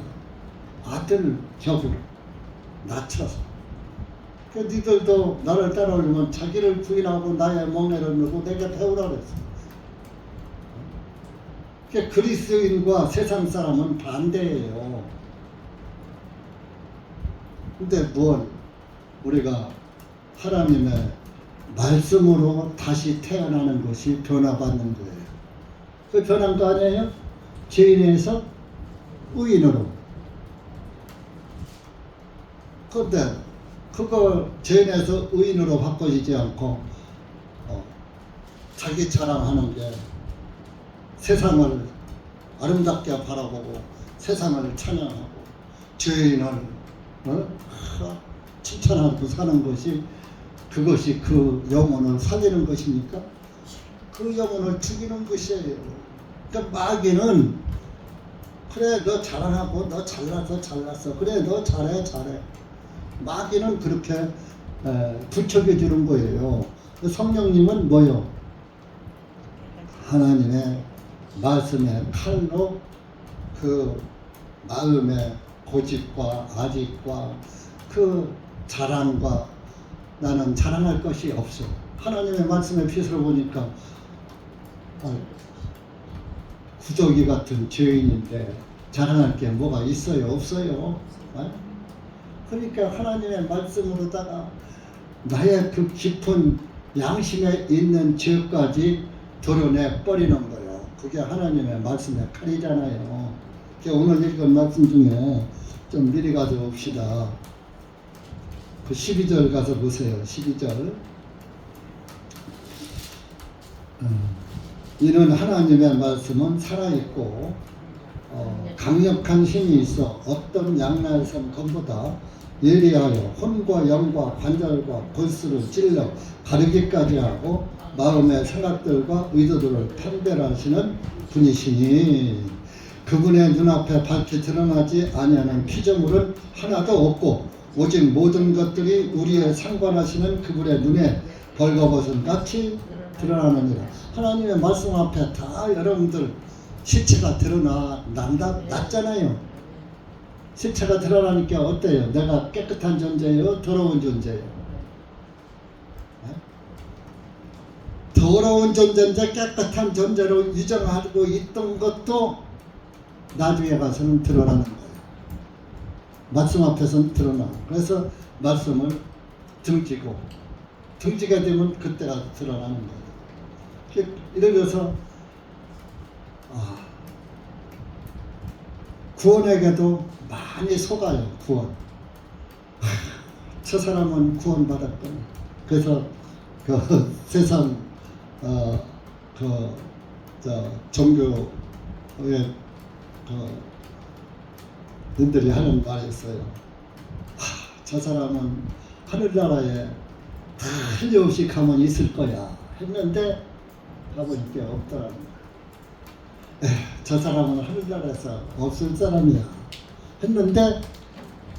Speaker 1: 아들 격으로 낮춰서. 니들도 나를 따라오려면 자기를 부인하고 나의 멍에를 메고 내게 배우라 그랬어. 그리스도인과 세상 사람은 반대예요. 근데 뭘 우리가 하나님의 말씀으로 다시 태어나는 것이 변화받는 거예요. 그 변한 거 아니에요? 죄인에서 의인으로. 그런데 그거 죄인에서 의인으로 바꿔지지 않고 자기 자랑하는 게 세상을 아름답게 바라보고 세상을 찬양하고 죄인을 칭찬하고 사는 것이 그것이 그 영혼을 살리는 것입니까? 그 영혼을 죽이는 것이에요. 그러니까 마귀는 그래 너 자랑하고 너 잘났어 그래 너 잘해 마귀는 그렇게 부추겨 주는 거예요. 성령님은 뭐요? 하나님의 말씀의 칼로 그 마음의 고집과 아집과 그 자랑과 나는 자랑할 것이 없어. 하나님의 말씀의 빛으로 보니까 구더기 같은 죄인인데 자랑할 게 뭐가 있어요? 없어요. 그러니까 하나님의 말씀으로다가 나의 그 깊은 양심에 있는 죄까지 드러내 버리는 거예요. 그게 하나님의 말씀의 칼이잖아요. 오늘 읽은 말씀 중에 좀 미리 가져 봅시다. 그 12절 가서 보세요. 12절. 이는 하나님의 말씀은 살아있고 강력한 힘이 있어 어떤 양날선 검보다 예리하여 혼과 영과 관절과 골수를 찔러 가르기까지 하고 마음의 생각들과 의도들을 판별하시는 분이시니 그분의 눈앞에 밝히 드러나지 아니하는 피조물은 하나도 없고 오직 모든 것들이 우리의 상관하시는 그분의 눈에 벌거벗은 같이 드러나느니라. 하나님의 말씀 앞에 다 여러분들 실체가 났잖아요. 실체가 드러나니까 어때요? 내가 깨끗한 존재예요? 더러운 존재예요? 더러운 존재인데 깨끗한 존재로 유정하고 있던 것도 나중에 가서는 드러나는 거예요. 말씀 앞에서는 드러나. 그래서 말씀을 등지게 되면 그때가 드러나는 거예요. 이래서 구원에게도 많이 속아요. 구원. 저 사람은 구원받았구나. 그래서 그 세상 종교의 님들이 하는 말이 있어요. 저 사람은 하늘나라에 다 틀림없이 가면 있을 거야 했는데 가보니까 없더라는 거야. 저 사람은 하늘나라에서 없을 사람이야 했는데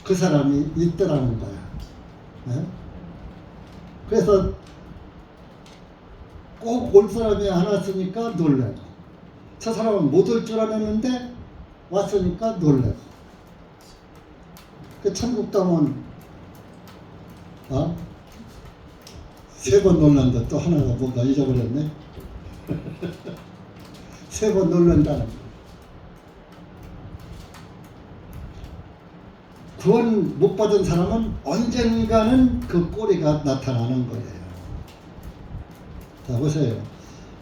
Speaker 1: 그 사람이 있더라는 거야. 그래서 꼭 올 사람이 안 왔으니까 놀래고 저 사람은 못 올 줄 알았는데 왔으니까 놀래고 그 천국 가면 3번 놀란다. 또 하나가 뭔가 잊어버렸네. 3번 놀란다는 거. 구원 못 받은 사람은 언젠가는 그 꼬리가 나타나는 거예요. 자 보세요.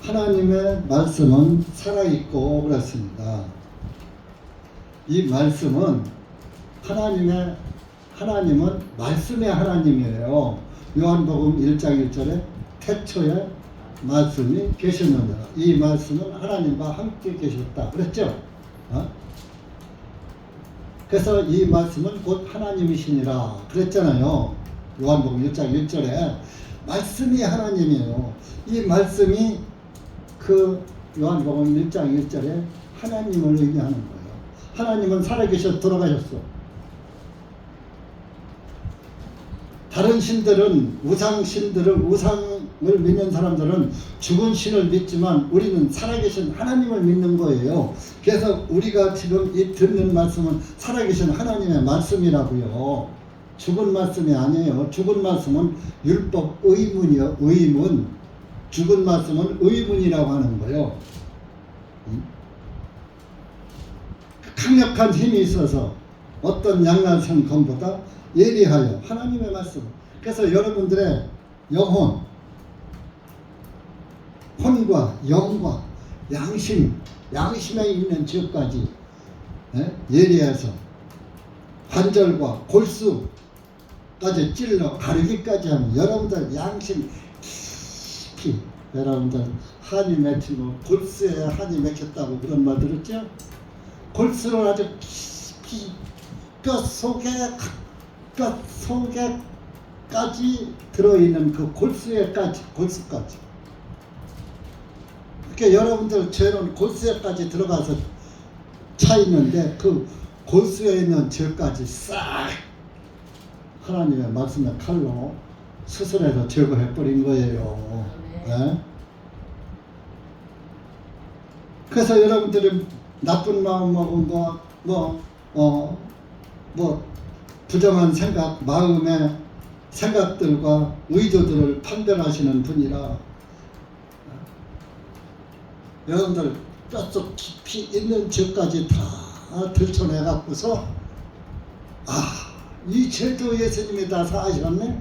Speaker 1: 하나님의 말씀은 살아있고 그렇습니다. 이 말씀은 하나님은 말씀의 하나님이에요. 요한복음 1장 1절에 태초에 말씀이 계셨느니라. 이 말씀은 하나님과 함께 계셨다. 그랬죠? 그래서 이 말씀은 곧 하나님이시니라. 그랬잖아요. 요한복음 1장 1절에 말씀이 하나님이에요. 이 말씀이 그 요한복음 1장 1절에 하나님을 의미하는 거예요. 하나님은 살아계셔 돌아가셨어. 다른 신들은 우상을 믿는 사람들은 죽은 신을 믿지만 우리는 살아계신 하나님을 믿는 거예요. 그래서 우리가 지금 이 듣는 말씀은 살아계신 하나님의 말씀이라고요. 죽은 말씀이 아니에요. 죽은 말씀은 율법 의문이요. 의문. 죽은 말씀은 의문이라고 하는 거예요. 강력한 힘이 있어서 어떤 양날선 검보다 예리하여 하나님의 말씀. 그래서 여러분들의 영혼, 혼과 영과 양심에 있는 지역까지 예리해서 관절과 골수까지 찔러 가르기까지 하면 여러분들 양심 깊이, 여러분들 한이 맺히고 골수에 한이 맺혔다고 그런 말 들었죠? 골수를 아주 깊이 뼈 속에까지 들어있는 그 골수까지. 그러니까 여러분들 죄는 골수에까지 들어가서 차 있는데 그 골수에 있는 죄까지 싹 하나님의 말씀의 칼로 수술해서 제거해 버린 거예요. 네? 그래서 여러분들이 나쁜 마음 먹은 거, 부정한 생각, 마음의 생각들과 의도들을 판별하시는 분이라 여러분들 뼛속 깊이 있는 죄까지 다 들춰내 갖고서 이 죄도 예수님이 다 사하셨네.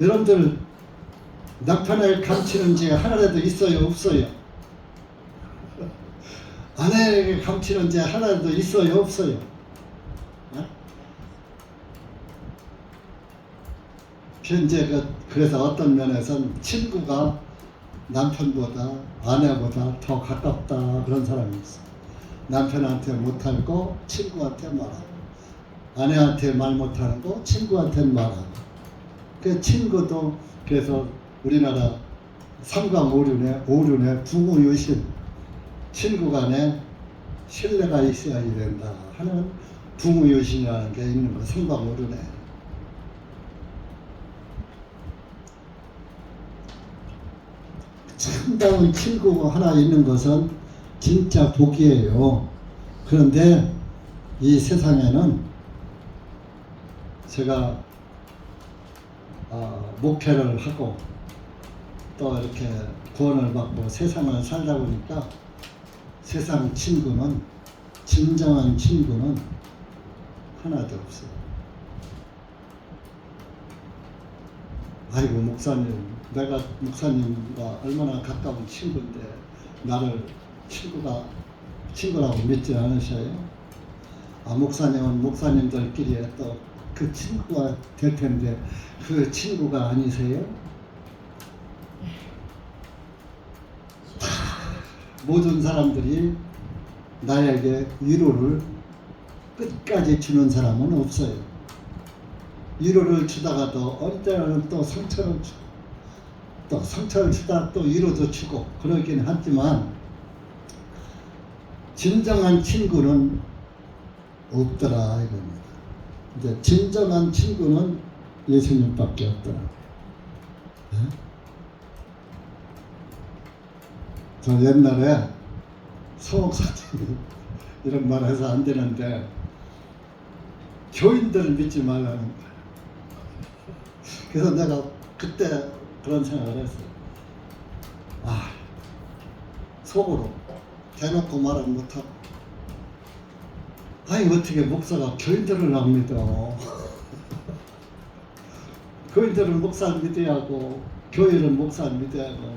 Speaker 1: 여러분들 남편을 감추는 죄 하나라도 있어요, 없어요? 아내에게 감추는 죄 하나라도 있어요, 없어요? 현재 그래서 어떤 면에서는 친구가 남편보다 아내보다 더 가깝다 그런 사람이 있어. 남편한테 못할 거 친구한테 말하고, 아내한테 말 못하는 거 친구한테 말하고. 그 친구도 그래서 우리나라 삼강오륜의 부모유신, 친구 간에 신뢰가 있어야 된다 하는 부모유신이라는 게 있는 거, 삼강오륜에. 참다운 친구 하나 있는 것은 진짜 복이에요. 그런데 이 세상에는 제가 목회를 하고 또 이렇게 구원을 받고 세상을 살다 보니까 세상 친구는, 진정한 친구는 하나도 없어요. 아이고 목사님, 내가 목사님과 얼마나 가까운 친구인데 나를 친구라고 믿지 않으셔요? 목사님은 목사님들끼리 또 그 친구가 될 텐데 그 친구가 아니세요? 모든 사람들이 나에게 위로를 끝까지 주는 사람은 없어요. 위로를 주다가도 어느 때는 또 상처를 주고, 또 상처를 주다 또 위로도 주고 그러긴 하지만 진정한 친구는 없더라 이겁니다. 이제 진정한 친구는 예수님밖에 없더라. 네? 저 옛날에 서목사님 이런 말 해서 안 되는데 교인들을 믿지 말라는 거예요. 그래서 내가 그때 그런 생각을 했어요. 속으로 대놓고 말은 못하고 어떻게 목사가 교인들을 안 믿어. 교인들은 목사를 믿어야 하고 교회는 목사를 믿어야 하고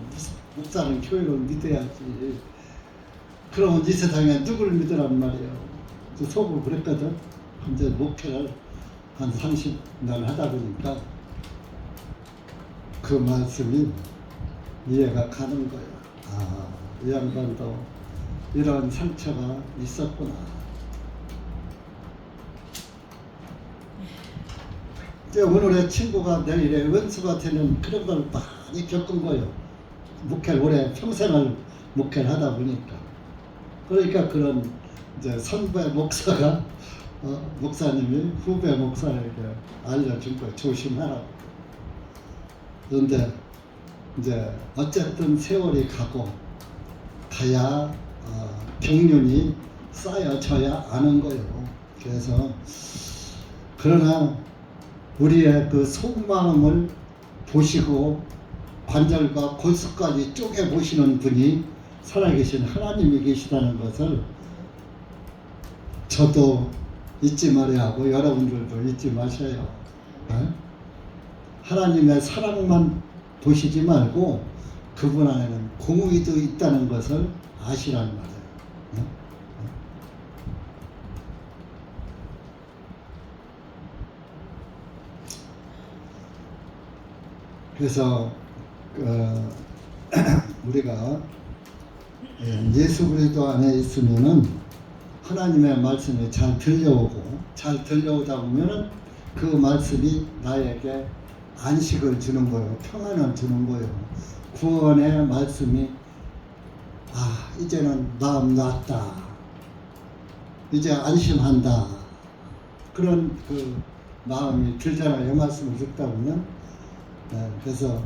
Speaker 1: 목사는 교회를 믿어야지. 그러면 이 세상에 누구를 믿으란 말이에요. 속으로 그랬거든. 이제 목회를 한 30년 하다 보니까 그 말씀이 이해가 가는 거야. 이 양반도 이런 상처가 있었구나. 이제 오늘의 친구가 내일의 원수가 되는 그런 걸 많이 겪은 거예요. 목회를 오래 평생을 목회를 하다 보니까. 그러니까 그런 이제 선배 목사가 목사님이 후배 목사에게 알려준 거예요. 조심하라고. 그런데 이제 어쨌든 세월이 가야 경륜이 쌓여져야 아는 거예요. 그래서 그러나 우리의 그 속마음을 보시고 관절과 골수까지 쪼개 보시는 분이 살아계신 하나님이 계시다는 것을 저도 잊지 말아야 하고 여러분들도 잊지 마셔요. 어? 하나님의 사랑만 보시지 말고 그분 안에는 공의도 있다는 것을 아시란 말이에요. 어? 그래서 우리가 예수 그리스도 안에 있으면은 하나님의 말씀이 잘 들려오다 보면은 그 말씀이 나에게 안식을 주는 거예요. 평안을 주는 거예요. 구원의 말씀이 이제는 마음 놨다. 이제 안심한다. 그런 그 마음이 들잖아요. 말씀을 듣다 보면. 그래서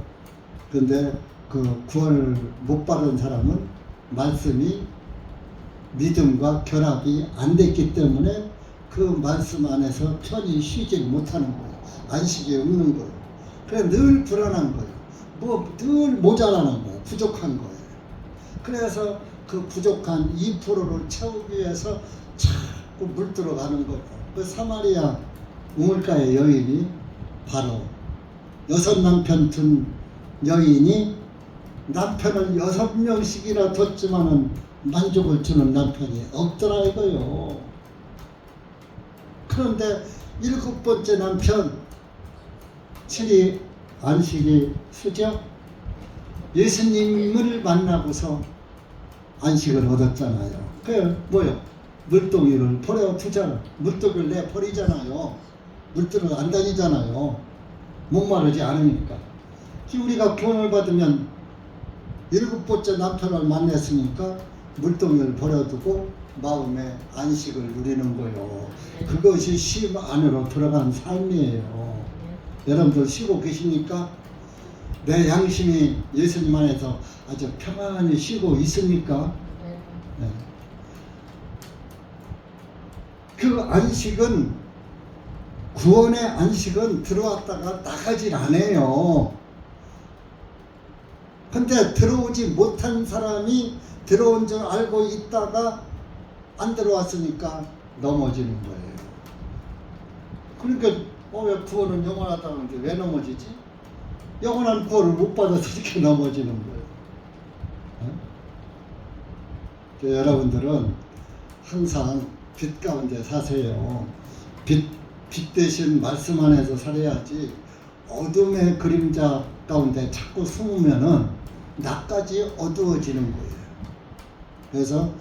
Speaker 1: 근데 그 구원을 못 받은 사람은 말씀이 믿음과 결합이 안 됐기 때문에 그 말씀 안에서 편히 쉬지 못하는 거예요. 안식이 없는 거예요. 그래 늘 불안한 거예요. 늘 모자라는 거예요. 부족한 거예요. 그래서 그 부족한 2%를 채우기 위해서 자꾸 물들어가는 거예요. 그 사마리아 우물가의 여인이 바로 6남편 둔 여인이 남편을 6명씩이나 뒀지만은 만족을 주는 남편이 없더라 이거요. 그런데 7번째 남편 7이 안식이 수죠. 예수님을 만나고서 안식을 얻었잖아요. 그 뭐요? 물동이를 버려두잖아. 물동이를 내버리잖아요. 물들어 안 다니잖아요. 목마르지 않으니까. 우리가 구원을 받으면 7번째 남편을 만났으니까 물동이를 버려두고 마음의 안식을 누리는 거예요. 그것이 쉼 안으로 들어간 삶이에요. 여러분들 쉬고 계십니까? 내 양심이 예수님 안에서 아주 평안히 쉬고 있습니까? 네. 그 안식은 구원의 안식은 들어왔다가 나가질 않아요. 근데 들어오지 못한 사람이 들어온 줄 알고 있다가 안 들어왔으니까 넘어지는 거예요. 그러니까 왜 구원은 영원하다고 하는데 왜 넘어지지? 영원한 구원을 못 받아서 이렇게 넘어지는 거예요. 여러분들은 항상 빛 가운데 사세요. 빛 대신 말씀 안에서 살아야지 어둠의 그림자 가운데 자꾸 숨으면은 나까지 어두워지는 거예요. 그래서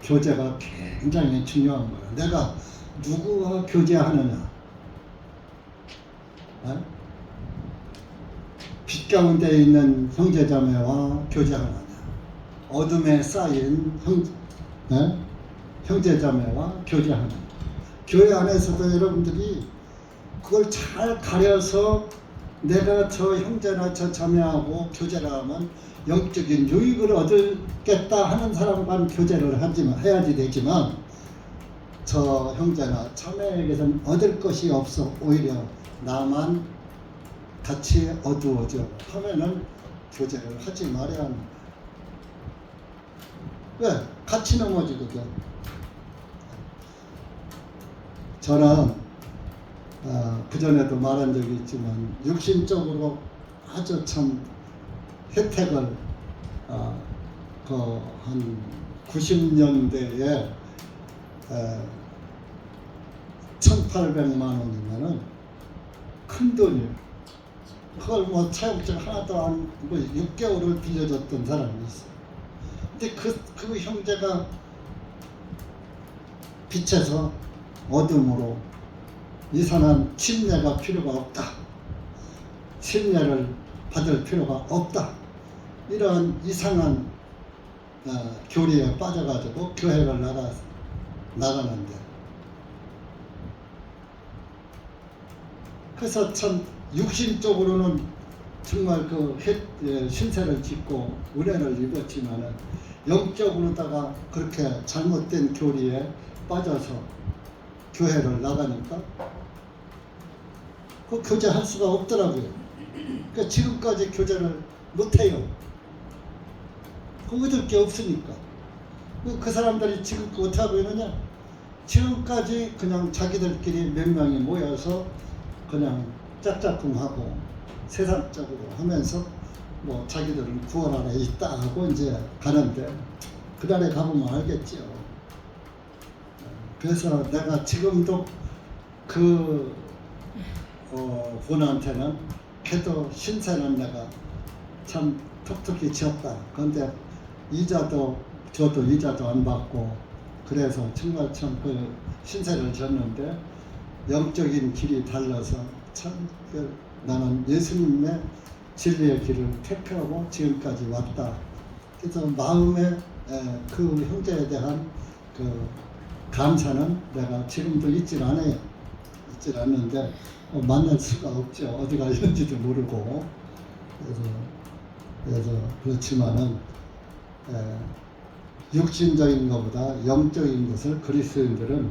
Speaker 1: 교제가 굉장히 중요한 거예요. 내가 누구와 교제하느냐? 빛 가운데 있는 형제자매와 교제하느냐? 어둠에 쌓인 형제자매와 교제하느냐? 교회 안에서도 여러분들이 그걸 잘 가려서 내가 저 형제나 저 자매하고 교제를 하면 영적인 유익을 얻겠다 하는 사람과 교제를 해야지 되지만 저 형제나 자매에게서는 얻을 것이 없어. 오히려 나만 같이 어두워져 하면은 교제를 하지 말아야 합니다. 왜? 같이 넘어지거든. 저는 그전에도 말한 적이 있지만 육신적으로 아주 참 혜택을 한 90년대에 1,800만 원이면은 큰 돈이에요. 그걸 뭐 차용증 하나도 안 6개월을 빌려줬던 사람이 있어요. 근데 그 형제가 빛에서 어둠으로 이상한 침례가 필요가 없다. 침례를 받을 필요가 없다. 이런 이상한 교리에 빠져가지고 교회를 나가는데 그래서 참 육신적으로는 정말 그 신세를 짓고 은혜를 입었지만은 영적으로다가 그렇게 잘못된 교리에 빠져서 교회를 나가니까 그 교제할 수가 없더라고요. 그러니까 지금까지 교제를 못해요. 그 얻을 게 없으니까. 그 사람들이 지금 어떻게 하고 있느냐? 지금까지 그냥 자기들끼리 몇 명이 모여서 그냥 짝짝꿍하고 세상적으로 하면서 뭐 자기들은 9월 안에 있다 하고 이제 가는데 그날에 가보면 알겠지요. 그래서 내가 지금도 그 분한테는 걔도 신세는 내가 참 톡톡히 지었다. 그런데 이자도 저도 이자도 안 받고 그래서 정말 참 그 신세를 졌는데 영적인 길이 달라서 참 나는 예수님의 진리의 길을 택하고 지금까지 왔다. 그래서 마음에 그 형제에 대한 그 감사는 내가 지금도 있질 않아요. 있질 않는데 만날 수가 없죠. 어디가 있는지도 모르고. 그래서 그렇지만은 육신적인 것보다 영적인 것을 그리스도인들은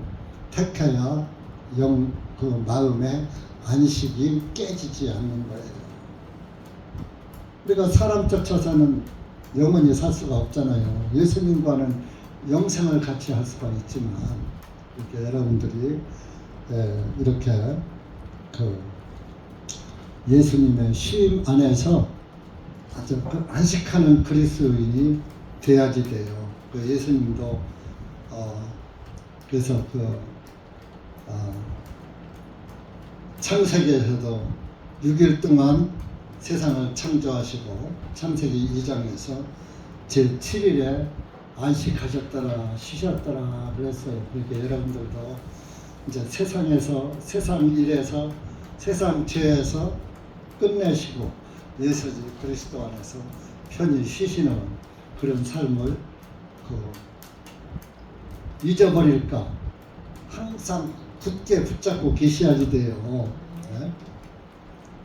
Speaker 1: 택해야 그 마음의 안식이 깨지지 않는 거예요. 우리가 사람 쫓아서는 영원히 살 수가 없잖아요. 예수님과는 영생을 같이 할 수가 있지만 이렇게 여러분들이 이렇게 그 예수님의 쉼 안에서 아주 그 안식하는 그리스도인이 돼야지 돼요. 그 예수님도 그래서 창세기에서도 6일 동안 세상을 창조하시고 창세기 2장에서 제7일에 안식하셨더라 쉬셨더라 그랬어요. 그러니까 여러분들도 이제 세상에서 세상 일에서 세상 죄에서 끝내시고 예수 그리스도 안에서 편히 쉬시는 그런 삶을 잊어버릴까 항상 굳게 붙잡고 계셔야지 돼요. 네?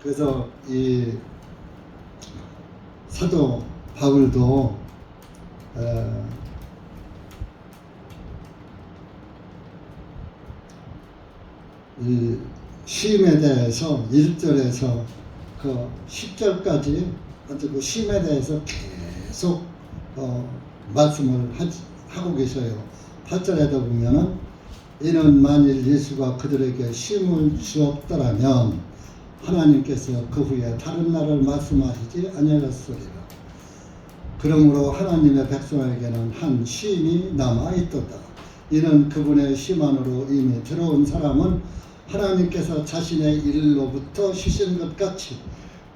Speaker 1: 그래서 이 사도 바울도 이 쉼에 대해서 1절에서 그 10절까지 그 쉼에 대해서 계속 말씀을 하고 계셔요. 8절에도 보면은 이는 만일 예수가 그들에게 쉼을 주었더라면 하나님께서 그 후에 다른 날을 말씀하시지 아니하였으리라. 그러므로 하나님의 백성에게는 한 쉼이 남아 있도다. 이는 그분의 쉼 안으로 이미 들어온 사람은 하나님께서 자신의 일로부터 쉬신 것 같이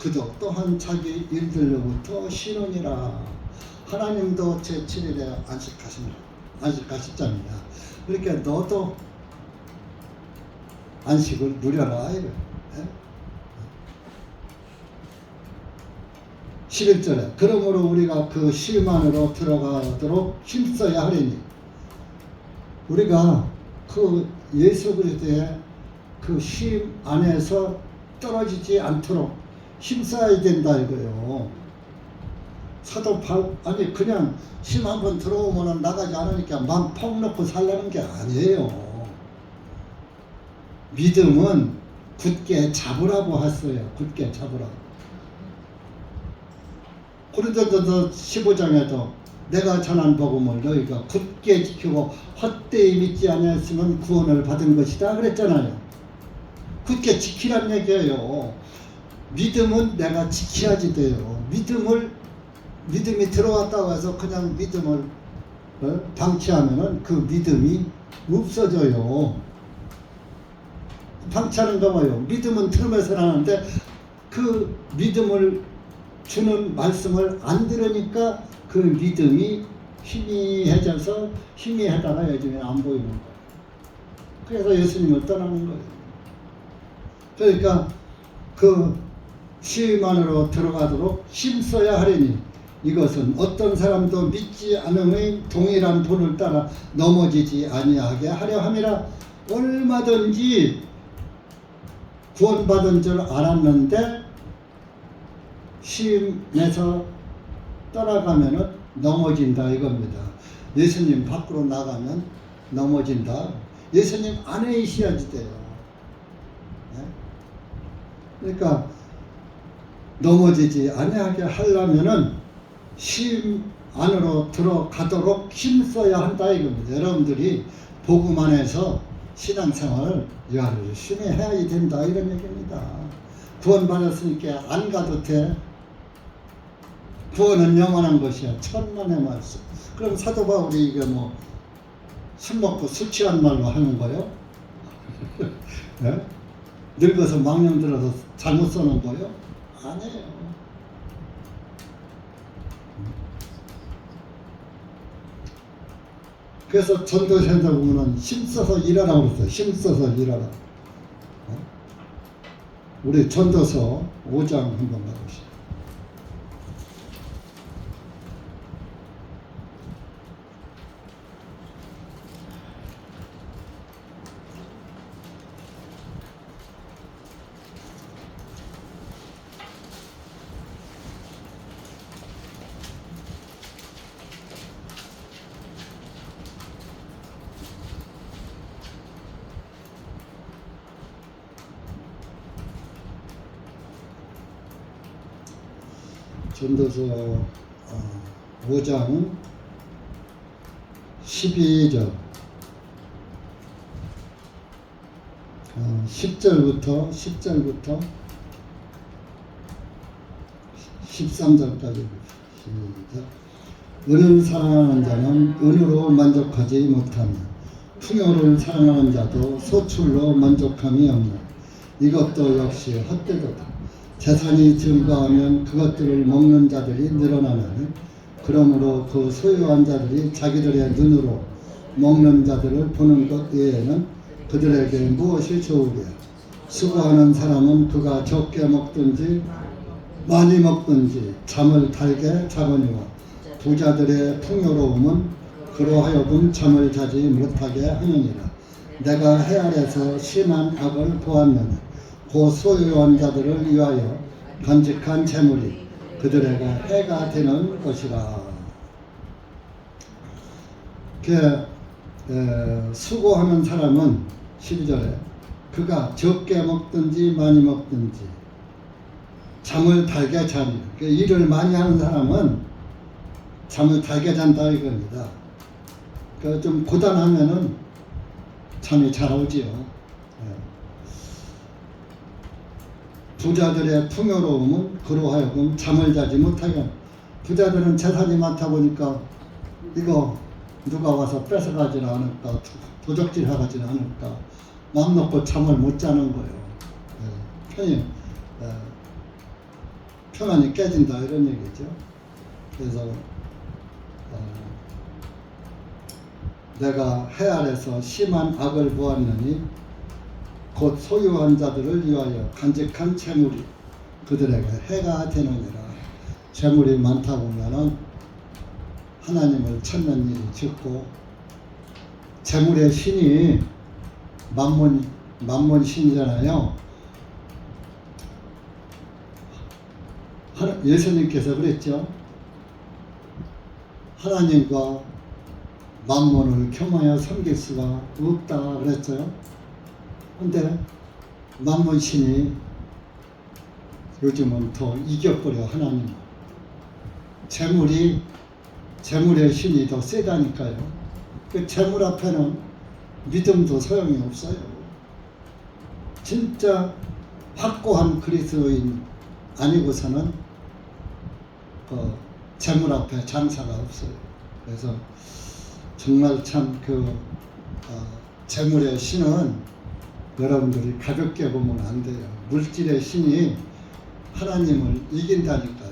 Speaker 1: 그도 또한 자기 일들로부터 쉬느니라. 하나님도 제7일에 안식하셨잖냐. 그러니까 너도 안식을 누려라 이래. 11절에 그러므로 우리가 그 쉼 안으로 들어가도록 힘써야 하리니 우리가 그 예수 그리스도의 그 쉼 안에서 떨어지지 않도록 힘써야 된다 이거예요. 사도 바울 아니 그냥 쉼 한번 들어오면 나가지 않으니까 마음 퍽 놓고 살라는 게 아니에요. 믿음은 굳게 잡으라고 했어요. 굳게 잡으라고. 고린도전서 15장에도 내가 전한 복음을 너희가 굳게 지키고 헛되이 믿지 않았으면 구원을 받은 것이다 그랬잖아요. 굳게 지키란 얘기예요. 믿음은 내가 지켜야지 돼요. 믿음이 들어왔다고 해서 그냥 믿음을 방치하면은 그 믿음이 없어져요. 방치하는 거 뭐예요? 믿음은 들으면서 하는데 그 믿음을 주는 말씀을 안 들으니까 그 믿음이 희미해져서 희미하다가 요즘에 안 보이는 거예요. 그래서 예수님을 떠나는 거예요. 그러니까 그 쉼 안으로 들어가도록 힘써야 하리니 이것은 어떤 사람도 믿지 않음의 동일한 도를 따라 넘어지지 아니하게 하려 함이라. 얼마든지 구원받은 줄 알았는데 쉼에서 떠나가면은 넘어진다 이겁니다. 예수님 밖으로 나가면 넘어진다. 예수님 안에 있어야지 돼요. 네? 그러니까 넘어지지 아니하게 하려면은 쉼 안으로 들어가도록 힘써야 한다 이겁니다. 여러분들이 복음 안에서 신앙생활을 열심히 해야 된다 이런 얘기입니다. 구원받았으니까 안 가도 돼. 구원은 영원한 것이야. 천만의 말씀. 그럼 사도 바울이 이게 뭐 술 먹고 술 취한 말로 하는 거요? 네? 늙어서 망령 들어서 잘못 써놓은 거요? 아니에요. 그래서 전도서에 보면은 힘써서 일하라고 그랬어요. 힘써서 일하라. 우리 전도서 5장 한번 가보시죠. 전도서 5장 12절 10절부터 13절까지 시작. 은을 사랑하는 자는 은으로 만족하지 못하며 풍요를 사랑하는 자도 소출로 만족함이 없나. 이것도 역시 헛되도다. 재산이 증가하면 그것들을 먹는 자들이 늘어나나니 그러므로 그 소유한 자들이 자기들의 눈으로 먹는 자들을 보는 것 외에는 그들에게 무엇이 좋으랴. 수고하는 사람은 그가 적게 먹든지 많이 먹든지 잠을 달게 자거니와 부자들의 풍요로움은 그로 하여금 잠을 자지 못하게 하느니라. 내가 해 아래서 심한 악을 보았느니 그 소유한 자들을 위하여 간직한 재물이 그들에게 해가 되는 것이라. 수고하는 사람은 12절에 그가 적게 먹든지 많이 먹든지 잠을 달게 자니, 일을 많이 하는 사람은 잠을 달게 잔다 이겁니다. 좀 고단하면은 잠이 잘 오지요. 부자들의 풍요로움은 그로 하여금 잠을 자지 못하게. 부자들은 재산이 많다 보니까 이거 누가 와서 뺏어가지는 않을까, 도적질 하지는 않을까, 마음 놓고 잠을 못 자는 거예요. 편안히 깨진다 이런 얘기죠. 그래서 내가 해 아래서 심한 악을 보았느니 곧 소유한 자들을 위하여 간직한 재물이 그들에게 해가 되느니라. 재물이 많다 보면은 하나님을 찾는 일이 적고, 재물의 신이 만몬 신이잖아요. 예수님께서 그랬죠. 하나님과 만몬을 겸하여 섬길 수가 없다 그랬어요. 근데 만몬 신이 요즘은 더 이겨버려 하나님. 재물의 신이 더 세다니까요. 그 재물 앞에는 믿음도 소용이 없어요. 진짜 확고한 그리스도인 아니고서는 재물 앞에 장사가 없어요. 그래서 정말 참 재물의 신은 여러분들이 가볍게 보면 안 돼요. 물질의 신이 하나님을 이긴다니까요.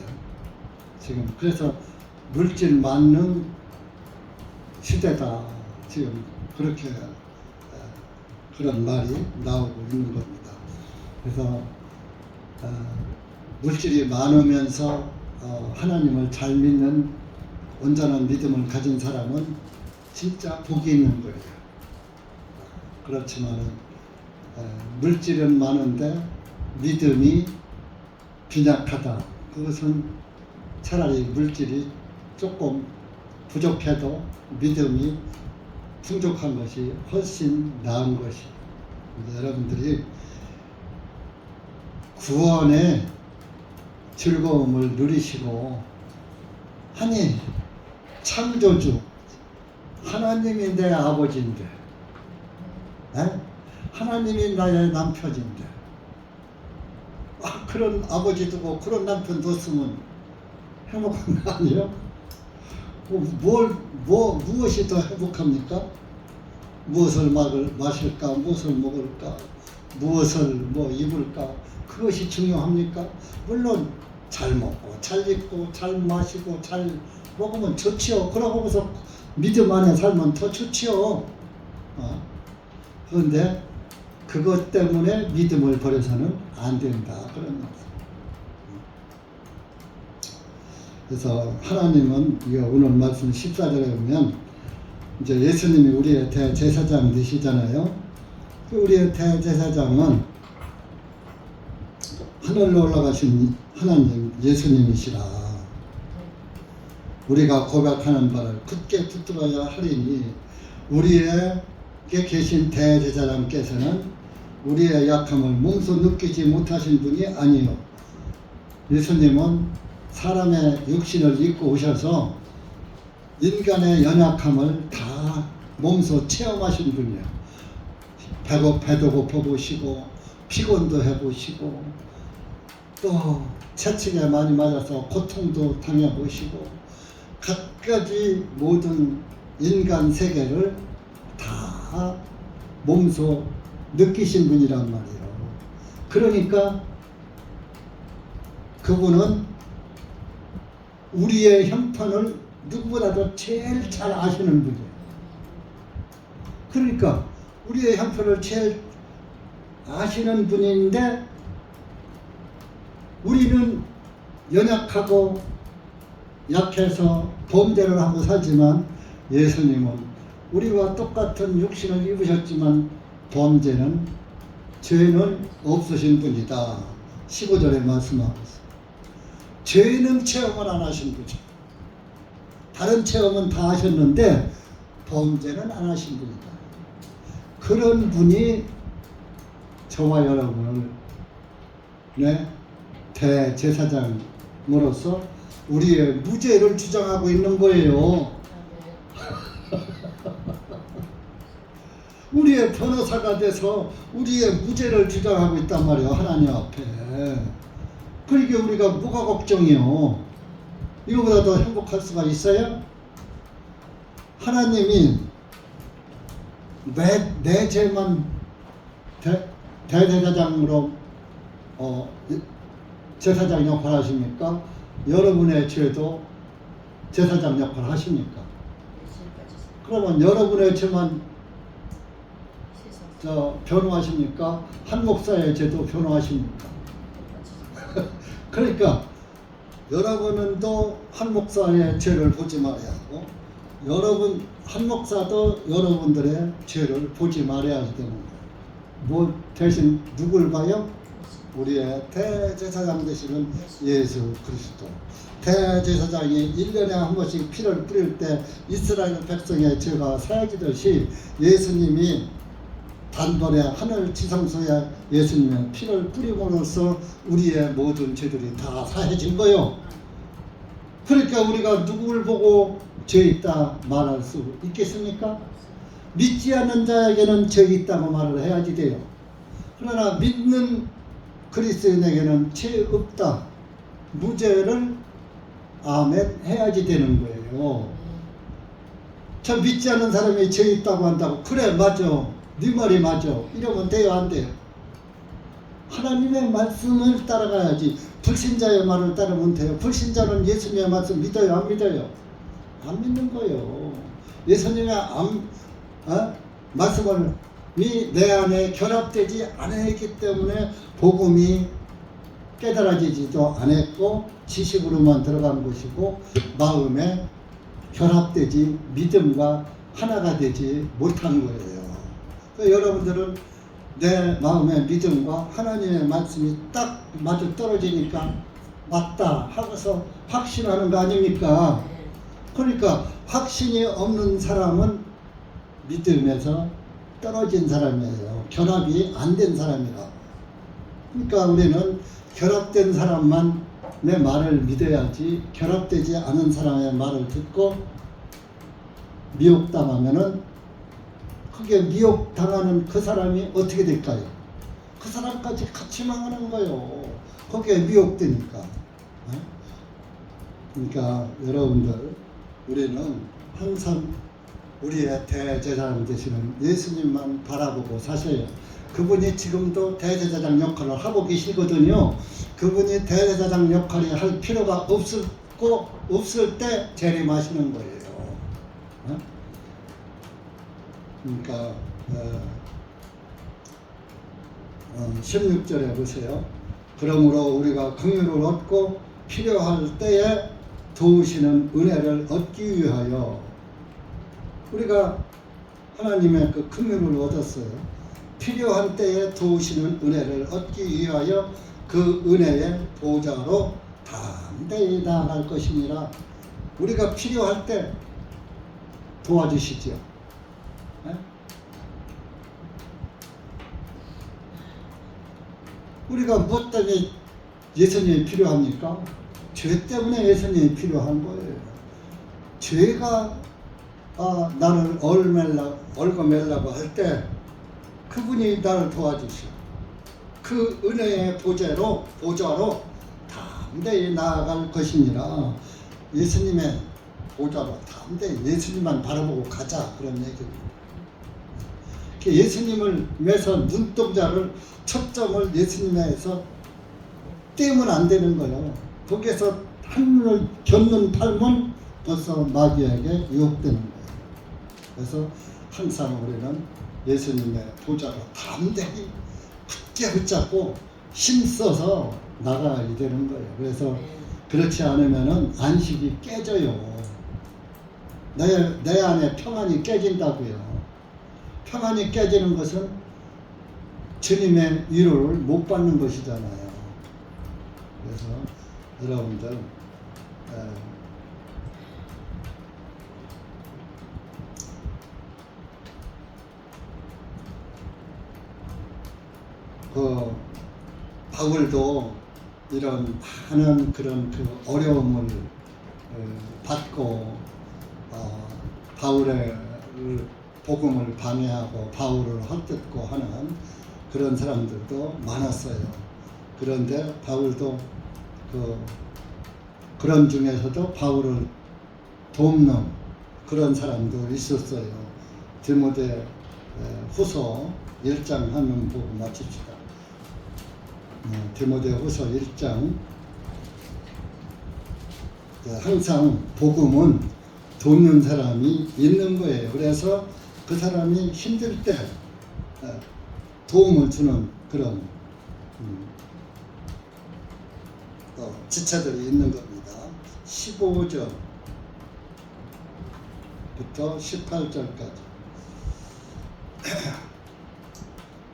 Speaker 1: 지금 그래서 물질 많는 시대다. 지금 그렇게 그런 말이 나오고 있는 겁니다. 그래서 물질이 많으면서 하나님을 잘 믿는 온전한 믿음을 가진 사람은 진짜 복이 있는 거예요. 그렇지만 물질은 많은데 믿음이 빈약하다. 그것은 차라리 물질이 조금 부족해도 믿음이 풍족한 것이 훨씬 나은 것이. 여러분들이 구원의 즐거움을 누리시고, 아니 창조주 하나님이 내 아버지인데 하나님이 나의 남편인데 그런 아버지 두고 그런 남편 뒀으면 행복한 거 아니에요? 무엇이 더 행복합니까? 무엇을 마실까? 무엇을 먹을까? 무엇을 입을까? 그것이 중요합니까? 물론 잘 먹고 잘 입고 잘 마시고 잘 먹으면 좋지요. 그러고서 믿음 안에 살면 더 좋지요. 그런데 그것 때문에 믿음을 버려서는 안 된다. 그런 말씀. 그래서 하나님은 오늘 말씀 14절에 보면 이제 예수님이 우리의 대제사장 되시잖아요. 우리의 대제사장은 하늘로 올라가신 하나님 예수님이시라. 우리가 고백하는 바를 굳게 붙들어야 하리니 우리에게 계신 대제사장께서는 우리의 약함을 몸소 느끼지 못하신 분이 아니요. 예수님은 사람의 육신을 입고 오셔서 인간의 연약함을 다 몸소 체험하신 분이에요. 배도 고파보시고 피곤도 해보시고 또 채찍에 많이 맞아서 고통도 당해보시고 갖가지 모든 인간 세계를 다 몸소 느끼신 분이란 말이에요. 그러니까 그분은 우리의 형편을 누구보다도 제일 잘 아시는 분이에요. 그러니까 우리의 형편을 제일 아시는 분인데 우리는 연약하고 약해서 범죄를 하고 살지만 예수님은 우리와 똑같은 육신을 입으셨지만 범죄는 죄는 없으신 분이다. 15절에 말씀하고 있어요. 죄는 체험을 안 하신 거죠. 다른 체험은 다 하셨는데 범죄는 안 하신 분이다. 그런 분이 저와 여러분을 대제사장으로서 우리의 무죄를 주장하고 있는 거예요. 우리의 변호사가 돼서 우리의 무죄를 주장하고 있단 말이에요. 하나님 앞에. 그러니까 우리가 뭐가 걱정이요? 이거보다 더 행복할 수가 있어요? 하나님이 내 죄만 대제사장으로 제사장 역할 하십니까? 여러분의 죄도 제사장 역할 하십니까? 그러면 여러분의 죄만 변호하십니까? 한 목사의 죄도 변호하십니까? 그러니까 여러분은 또 한 목사의 죄를 보지 말아야 하고 여러분 한 목사도 여러분들의 죄를 보지 말아야 되는 거예요. 뭐 대신 누굴 봐요? 우리의 대제사장 되시는 예수 그리스도. 대제사장이 1년에 한 번씩 피를 뿌릴 때 이스라엘 백성의 죄가 사해지듯이 예수님이 단번에 하늘 지성소에 예수님의 피를 뿌림으로써 우리의 모든 죄들이 다 사해진 거요. 그러니까 우리가 누구를 보고 죄 있다 말할 수 있겠습니까? 믿지 않는 자에게는 죄 있다고 말을 해야지 돼요. 그러나 믿는 그리스도인에게는 죄 없다. 무죄를 아멘 해야지 되는 거예요. 저 믿지 않는 사람이 죄 있다고 한다고 그래 맞아. 네 말이 맞아. 이러면 돼요? 안 돼요? 하나님의 말씀을 따라가야지. 불신자의 말을 따르면 돼요. 불신자는 예수님의 말씀 믿어요? 안 믿어요? 안 믿는 거예요. 예수님의 말씀을 내 안에 결합되지 않았기 때문에 복음이 깨달아지지도 않았고 지식으로만 들어간 것이고 마음에 결합되지 믿음과 하나가 되지 못한 거예요. 여러분들은 내 마음의 믿음과 하나님의 말씀이 딱 맞아 떨어지니까 맞다 하고서 확신하는 거 아닙니까? 그러니까 확신이 없는 사람은 믿음에서 떨어진 사람이에요. 결합이 안 된 사람이라고. 그러니까 우리는 결합된 사람만 내 말을 믿어야지 결합되지 않은 사람의 말을 듣고 미혹당하면은 그게 미혹당하는 그 사람이 어떻게 될까요? 그 사람까지 같이 망하는 거예요. 거기에 미혹되니까. 그러니까 여러분들, 우리는 항상 우리의 대제사장 되시는 예수님만 바라보고 사셔요. 그분이 지금도 대제사장 역할을 하고 계시거든요. 그분이 대제사장 역할을 할 필요가 없을 때 재림하시는 거예요. 그러니까 16절에 보세요. 그러므로 우리가 긍휼을 얻고 필요할 때에 도우시는 은혜를 얻기 위하여, 우리가 하나님의 그 긍휼을 얻었어요. 필요한 때에 도우시는 은혜를 얻기 위하여 그 은혜의 보좌로 담대히 나아갈 것이니라. 우리가 필요할 때 도와주시죠. 네? 우리가 무엇 때문에 예수님이 필요합니까? 죄 때문에 예수님이 필요한 거예요. 죄가 나를 얽어매려고 할 때 그분이 나를 도와주시오. 그 은혜의 보좌로 담대히 나아갈 것이니라. 예수님의 보좌로 담대히 예수님만 바라보고 가자, 그런 얘기입니다. 예수님을 위해서 눈동자를, 초점을 예수님에서 떼면 안 되는 거예요. 거기에서 하늘을 겪는 팔면 벌써 마귀에게 유혹되는 거예요. 그래서 항상 우리는 예수님의 보좌로 담대히 굳게 붙잡고 힘써서 나가야 되는 거예요. 그래서 그렇지 않으면 안식이 깨져요. 내 안에 평안이 깨진다고요. 평안이 깨지는 것은 주님의 위로를 못 받는 것이잖아요. 그래서 여러분들 그 바울도 이런 많은 그런 그 어려움을 받고 바울의 복음을 방해하고 바울을 헛뜯고 하는 그런 사람들도 많았어요. 그런데 바울도 그런 중에서도 바울을 돕는 그런 사람도 있었어요. 디모데 후서 1장 한번 보고 마칩시다. 디모데 후서 1장. 항상 복음은 돕는 사람이 있는 거예요. 그래서 그 사람이 힘들 때 도움을 주는 그런 지체들이 있는 겁니다. 15절부터 18절까지.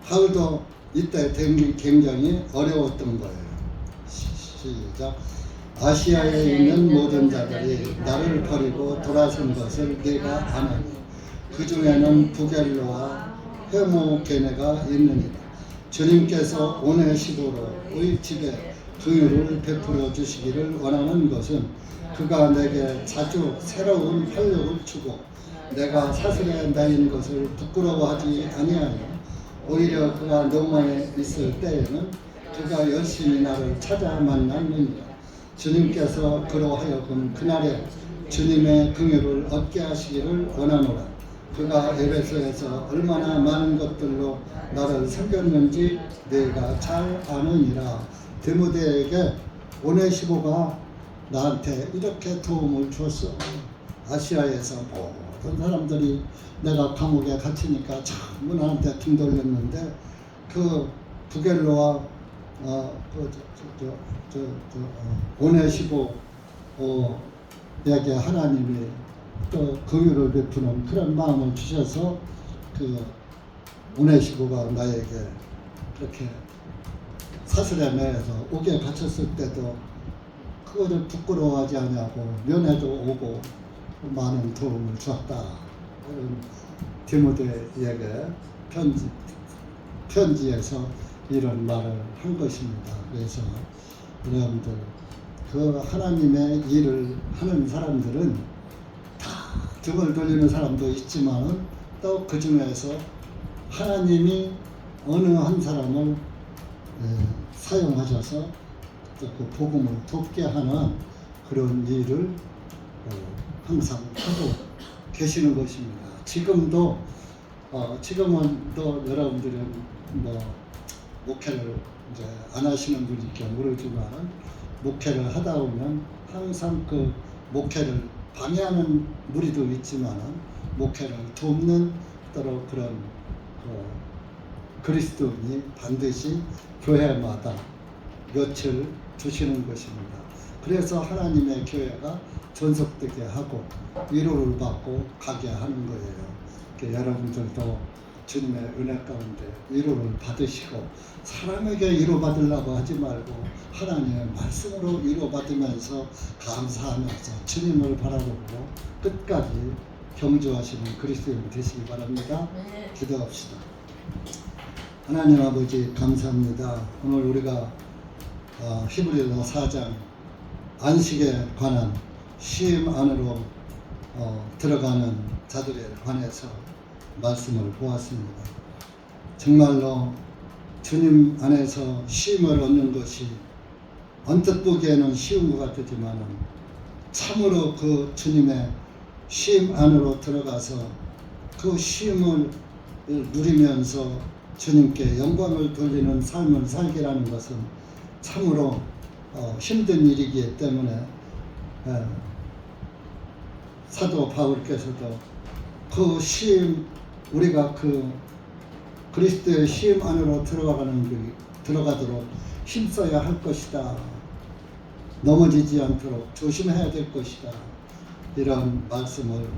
Speaker 1: 바울도 이때 굉장히 어려웠던 거예요. 시작. 아시아에 있는 모든 자들이 나를 버리고 돌아선 것을 네가 아나니 그 중에는 부겔로와 헤모게네가 있느니라. 주님께서 오네시보로의 집에 긍휼을 베풀어 주시기를 원하는 것은 그가 내게 자주 새로운 활력을 주고 내가 사슬에 매인 것을 부끄러워하지 아니하여 오히려 그가 노마에 있을 때에는 그가 열심히 나를 찾아 만났느니라. 주님께서 그로 하여금 그날에 주님의 긍휼을 얻게 하시기를 원하노라. 그가 에베소에서 얼마나 많은 것들로 나를 섬겼는지 내가 잘 아느니라. 디모데에게 오네시보가 나한테 이렇게 도움을 줬어. 아시아에서 모든 사람들이 내가 감옥에 갇히니까 전부 나한테 등 돌렸는데 그 부겔로와 오네시보에게 하나님이 또 긍휼을 베푸는 그런 마음을 주셔서 그 오네시보가 나에게 그렇게 사슬에 매여서 옥에 갇혔을 때도 그거를 부끄러워하지 않냐고 면회도 오고 많은 도움을 줬다. 디모데에게 편지에서 이런 말을 한 것입니다. 그래서 여러분들 그 하나님의 일을 하는 사람들은 다 등을 돌리는 사람도 있지만 또 그 중에서 하나님이 어느 한 사람을 사용하셔서 또 그 복음을 돕게 하는 그런 일을 항상 하고 계시는 것입니다. 지금도 지금은 또 여러분들은 뭐 목회를 이제 안 하시는 분일지 모르지만 목회를 하다 보면 항상 그 목회를 방해하는 무리도 있지만 목회를 돕는 또로 그런 그리스도인이 반드시 교회마다 며칠 주시는 것입니다. 그래서 하나님의 교회가 전속되게 하고 위로를 받고 가게 하는 거예요. 여러분들도 주님의 은혜 가운데 위로를 받으시고 사람에게 위로받으려고 하지 말고 하나님의 말씀으로 위로받으면서 감사하면서 주님을 바라보고 끝까지 경주하시는 그리스도인 되시기 바랍니다. 기도합시다. 하나님 아버지 감사합니다. 오늘 우리가 히브리서 4장 안식에 관한 쉼 안으로 들어가는 자들에 관해서 말씀을 보았습니다. 정말로 주님 안에서 쉼을 얻는 것이 언뜻 보기에는 쉬운 것 같지만 참으로 그 주님의 쉼 안으로 들어가서 그 쉼을 누리면서 주님께 영광을 돌리는 삶을 살기라는 것은 참으로 힘든 일이기 때문에 사도 바울께서도 그 쉼 우리가 그 그리스도의 쉼 안으로 들어가도록 힘써야 할 것이다. 넘어지지 않도록 조심해야 될 것이다. 이런 말씀을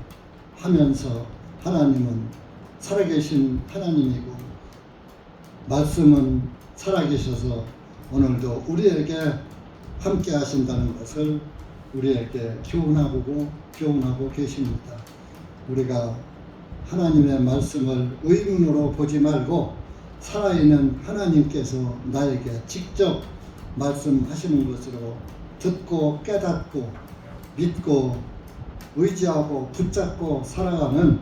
Speaker 1: 하면서 하나님은 살아계신 하나님이고 말씀은 살아계셔서 오늘도 우리에게 함께 하신다는 것을 우리에게 교훈하고 계십니다. 우리가 하나님의 말씀을 의문으로 보지 말고 살아있는 하나님께서 나에게 직접 말씀하시는 것으로 듣고 깨닫고 믿고 의지하고 붙잡고 살아가는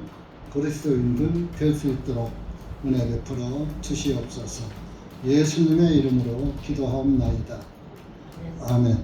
Speaker 1: 그리스도인들 될 수 있도록 은혜 베풀어 주시옵소서. 예수님의 이름으로 기도하옵나이다. 아멘.